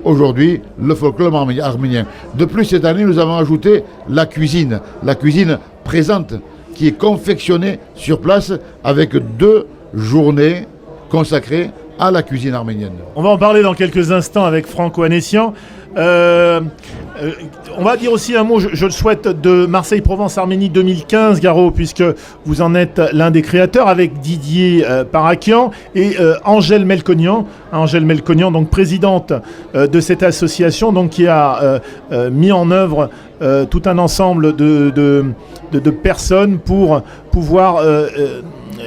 aujourd'hui le folklore arménien. De plus, cette année, nous avons ajouté la cuisine présente, qui est confectionnée sur place avec 2 journées consacrées à la cuisine arménienne. On va en parler dans quelques instants avec Franck Ohanessian. On va dire aussi un mot, je le souhaite, de Marseille-Provence-Arménie 2015, Garo, puisque vous en êtes l'un des créateurs avec Didier Parakian et Angèle Melconian, donc présidente de cette association, donc qui a mis en œuvre tout un ensemble de personnes pour pouvoir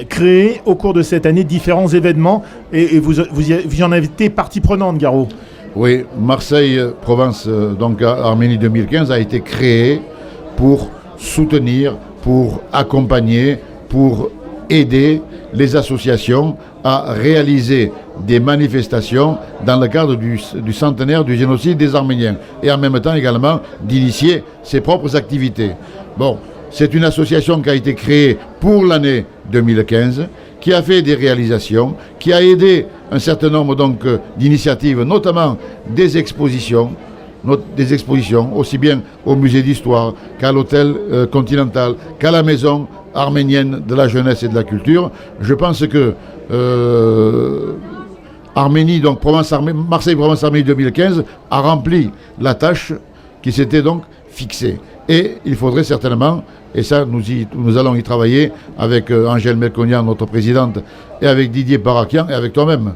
créer au cours de cette année différents événements, et vous en avez été partie prenante, Garo. Oui, Marseille-Provence, donc Arménie 2015, a été créé pour soutenir, pour accompagner, pour aider les associations à réaliser des manifestations dans le cadre du centenaire du génocide des Arméniens, et en même temps également d'initier ses propres activités. Bon, c'est une association qui a été créée pour l'année 2015, qui a fait des réalisations, qui a aidé un certain nombre donc d'initiatives, notamment des expositions, aussi bien au musée d'histoire qu'à l'hôtel Continental, qu'à la maison arménienne de la jeunesse et de la culture. Je pense que Arménie, donc Marseille-Provence-Arménie 2015 a rempli la tâche qui s'était donc fixée. Et il faudrait certainement, et ça nous allons y travailler avec Angèle Melconian, notre présidente, et avec Didier Parakian, et avec toi-même,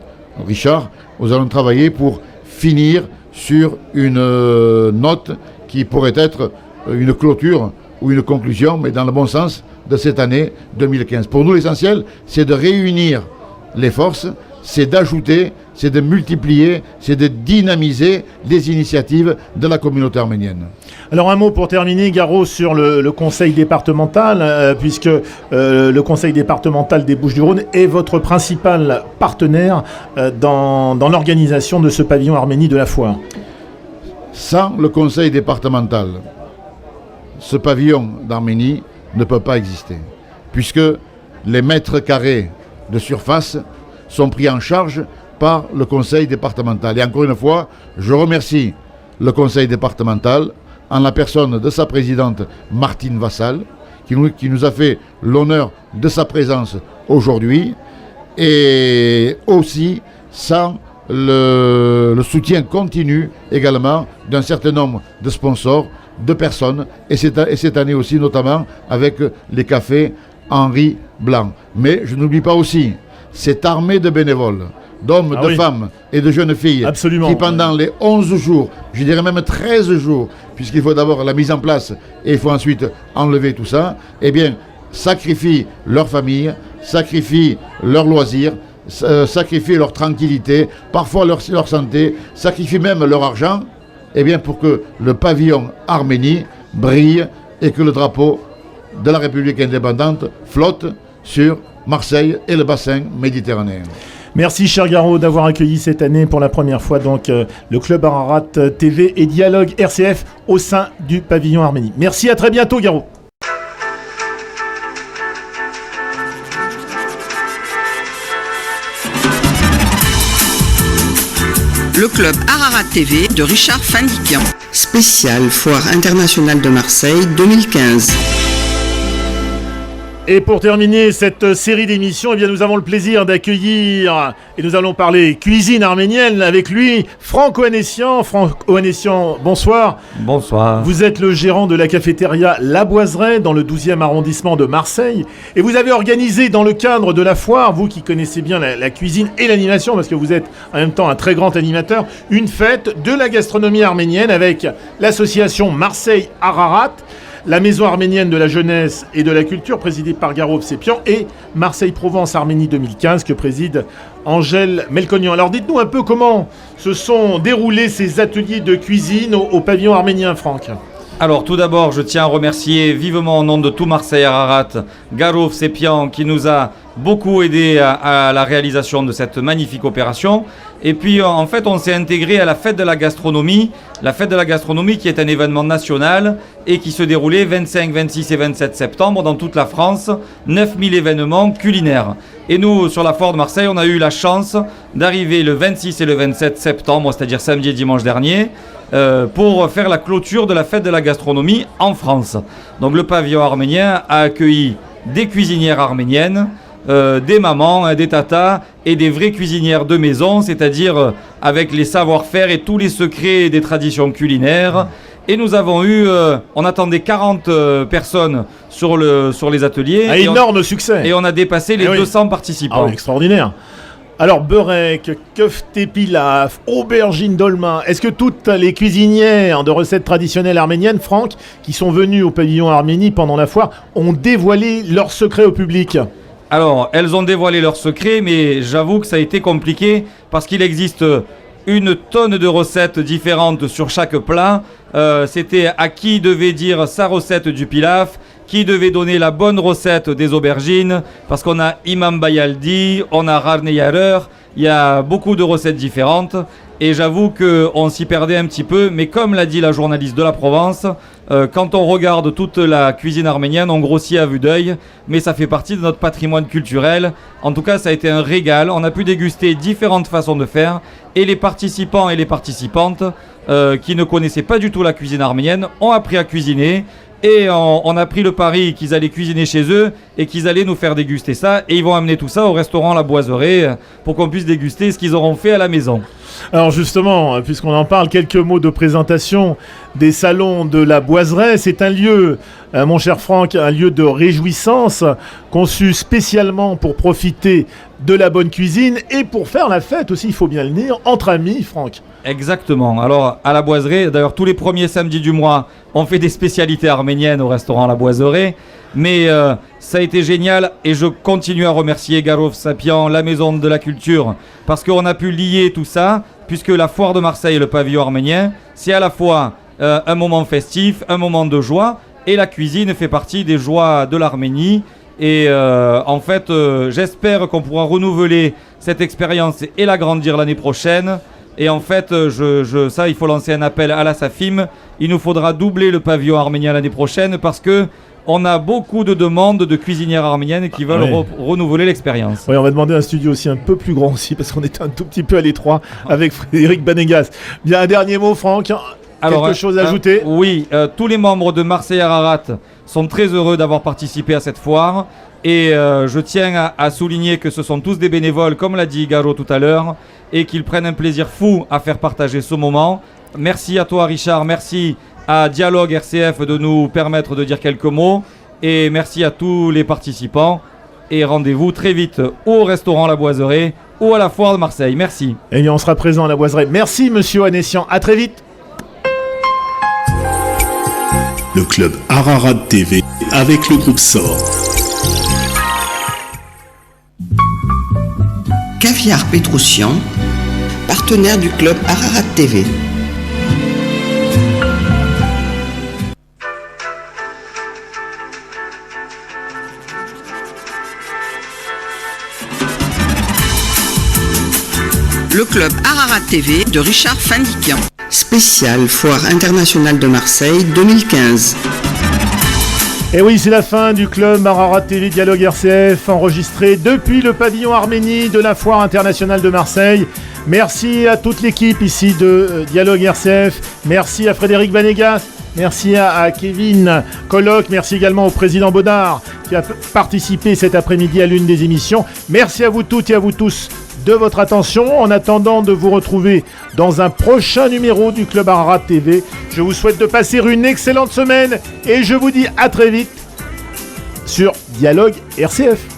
Richard, nous allons travailler pour finir sur une note qui pourrait être une clôture ou une conclusion, mais dans le bon sens, de cette année 2015. Pour nous, l'essentiel, c'est de réunir les forces, c'est d'ajouter, c'est de multiplier, c'est de dynamiser les initiatives de la communauté arménienne. Alors un mot pour terminer, Garo, sur le conseil départemental, puisque le conseil départemental des Bouches-du-Rhône est votre principal partenaire dans l'organisation de ce pavillon Arménie de la foire. Sans le conseil départemental, ce pavillon d'Arménie ne peut pas exister, puisque les mètres carrés de surface sont pris en charge par le conseil départemental. Et encore une fois, je remercie le conseil départemental en la personne de sa présidente Martine Vassal, qui nous a fait l'honneur de sa présence aujourd'hui, et aussi sans le soutien continu également d'un certain nombre de sponsors, de personnes, et cette année aussi notamment avec les cafés Henri Blanc. Mais je n'oublie pas aussi cette armée de bénévoles, d'hommes, de femmes et de jeunes filles, qui pendant les 11 jours, je dirais même 13 jours, puisqu'il faut d'abord la mise en place et il faut ensuite enlever tout ça, eh bien, sacrifient leur famille, sacrifient leurs loisirs, sacrifient leur tranquillité, parfois leur santé, sacrifient même leur argent, eh bien, pour que le pavillon Arménie brille et que le drapeau de la République indépendante flotte sur Marseille et le bassin méditerranéen. Merci, cher Garo, d'avoir accueilli cette année pour la première fois donc le Club Ararat TV et Dialogue RCF au sein du pavillon Arménie. Merci, à très bientôt, Garo. Le Club Ararat TV de Richard Fandikian. Spécial Foire internationale de Marseille 2015. Et pour terminer cette série d'émissions, eh bien, nous avons le plaisir d'accueillir, et nous allons parler cuisine arménienne avec lui, Franck Ohanessian. Franck Ohanessian, bonsoir. Bonsoir. Vous êtes le gérant de la cafétéria La Boiseraie dans le 12e arrondissement de Marseille. Et vous avez organisé dans le cadre de la foire, vous qui connaissez bien la cuisine et l'animation, parce que vous êtes en même temps un très grand animateur, une fête de la gastronomie arménienne avec l'association Marseille Ararat. la Maison arménienne de la jeunesse et de la culture présidée par Garo Hovsepian et Marseille-Provence Arménie 2015 que préside Angèle Melconian. Alors dites-nous un peu comment se sont déroulés ces ateliers de cuisine au pavillon arménien, Franck. Alors tout d'abord, je tiens à remercier vivement au nom de tout Marseille Ararat Garo Hovsepian qui nous a beaucoup aidé à la réalisation de cette magnifique opération. Et puis en fait on s'est intégré à la fête de la gastronomie qui est un événement national et qui se déroulait 25, 26 et 27 septembre dans toute la France, 9000 événements culinaires. Et nous sur la foire de Marseille on a eu la chance d'arriver le 26 et le 27 septembre, c'est-à-dire samedi et dimanche dernier, pour faire la clôture de la fête de la gastronomie en France. Donc le pavillon arménien a accueilli des cuisinières arméniennes, des mamans, des tatas et des vraies cuisinières de maison, c'est-à-dire avec les savoir-faire et tous les secrets des traditions culinaires. Et nous avons eu, on attendait 40 personnes sur les ateliers. Un énorme succès. Et on a dépassé les 200 participants. Ah, extraordinaire. Alors, beurek, kefté pilaf, aubergine dolma, est-ce que toutes les cuisinières de recettes traditionnelles arméniennes, Franck, qui sont venues au pavillon Arménie pendant la foire, ont dévoilé leurs secrets au public ? Alors, elles ont dévoilé leurs secrets, mais j'avoue que ça a été compliqué parce qu'il existe une tonne de recettes différentes sur chaque plat. C'était à qui devait dire sa recette du pilaf, qui devait donner la bonne recette des aubergines, parce qu'on a Imam Bayaldi, on a Rarne Yarer, il y a beaucoup de recettes différentes. Et j'avoue qu'on s'y perdait un petit peu, mais comme l'a dit la journaliste de la Provence, quand on regarde toute la cuisine arménienne, on grossit à vue d'œil, mais ça fait partie de notre patrimoine culturel. En tout cas, ça a été un régal. On a pu déguster différentes façons de faire, et les participants et les participantes qui ne connaissaient pas du tout la cuisine arménienne ont appris à cuisiner. Et on a pris le pari qu'ils allaient cuisiner chez eux et qu'ils allaient nous faire déguster ça. Et ils vont amener tout ça au restaurant La Boiseraie pour qu'on puisse déguster ce qu'ils auront fait à la maison. Alors justement, puisqu'on en parle, quelques mots de présentation des salons de La Boiseraie. C'est un lieu, mon cher Franck, un lieu de réjouissance conçu spécialement pour profiter de la bonne cuisine et pour faire la fête aussi, il faut bien le dire, entre amis, Franck. Exactement. Alors à La Boiseraie, d'ailleurs tous les premiers samedis du mois, on fait des spécialités arméniennes au restaurant La Boiseraie. Mais ça a été génial et je continue à remercier Garo Hovsepian, la Maison de la Culture, parce qu'on a pu lier tout ça, puisque la foire de Marseille et le pavillon arménien, c'est à la fois un moment festif, un moment de joie, et la cuisine fait partie des joies de l'Arménie. Et en fait, j'espère qu'on pourra renouveler cette expérience et l'agrandir l'année prochaine. Et en fait, il faut lancer un appel à la SAFIM. Il nous faudra doubler le pavillon arménien l'année prochaine parce que on a beaucoup de demandes de cuisinières arméniennes qui veulent renouveler l'expérience. Oui, on va demander un studio aussi un peu plus grand aussi parce qu'on est un tout petit peu à l'étroit avec Frédéric Banegas. Bien, un dernier mot, Franck. Quelque chose à ajouter ? Oui, tous les membres de Marseille Ararat sont très heureux d'avoir participé à cette foire. Et je tiens à souligner que ce sont tous des bénévoles, comme l'a dit Garo tout à l'heure, et qu'ils prennent un plaisir fou à faire partager ce moment. Merci à toi, Richard. Merci à Dialogue RCF de nous permettre de dire quelques mots. Et merci à tous les participants. Et rendez-vous très vite ou au restaurant La Boiseraie ou à la foire de Marseille. Merci. Et bien, on sera présent à La Boiseraie. Merci, monsieur Anessian. À très vite. Le club Ararat TV avec le groupe SOR. Caviar Pétroussian, partenaire du club Ararat TV. Le club Ararat TV de Richard Fandikian. Spécial Foire internationale de Marseille 2015. Et oui, c'est la fin du club Ararat TV Dialogue RCF, enregistré depuis le pavillon Arménie de la Foire internationale de Marseille. Merci à toute l'équipe ici de Dialogue RCF. Merci à Frédéric Banegas. Merci à Kevin Colloc. Merci également au président Baudard qui a participé cet après-midi à l'une des émissions. Merci à vous toutes et à vous tous de votre attention. En attendant de vous retrouver dans un prochain numéro du Club Ararat TV, je vous souhaite de passer une excellente semaine et je vous dis à très vite sur Dialogue RCF.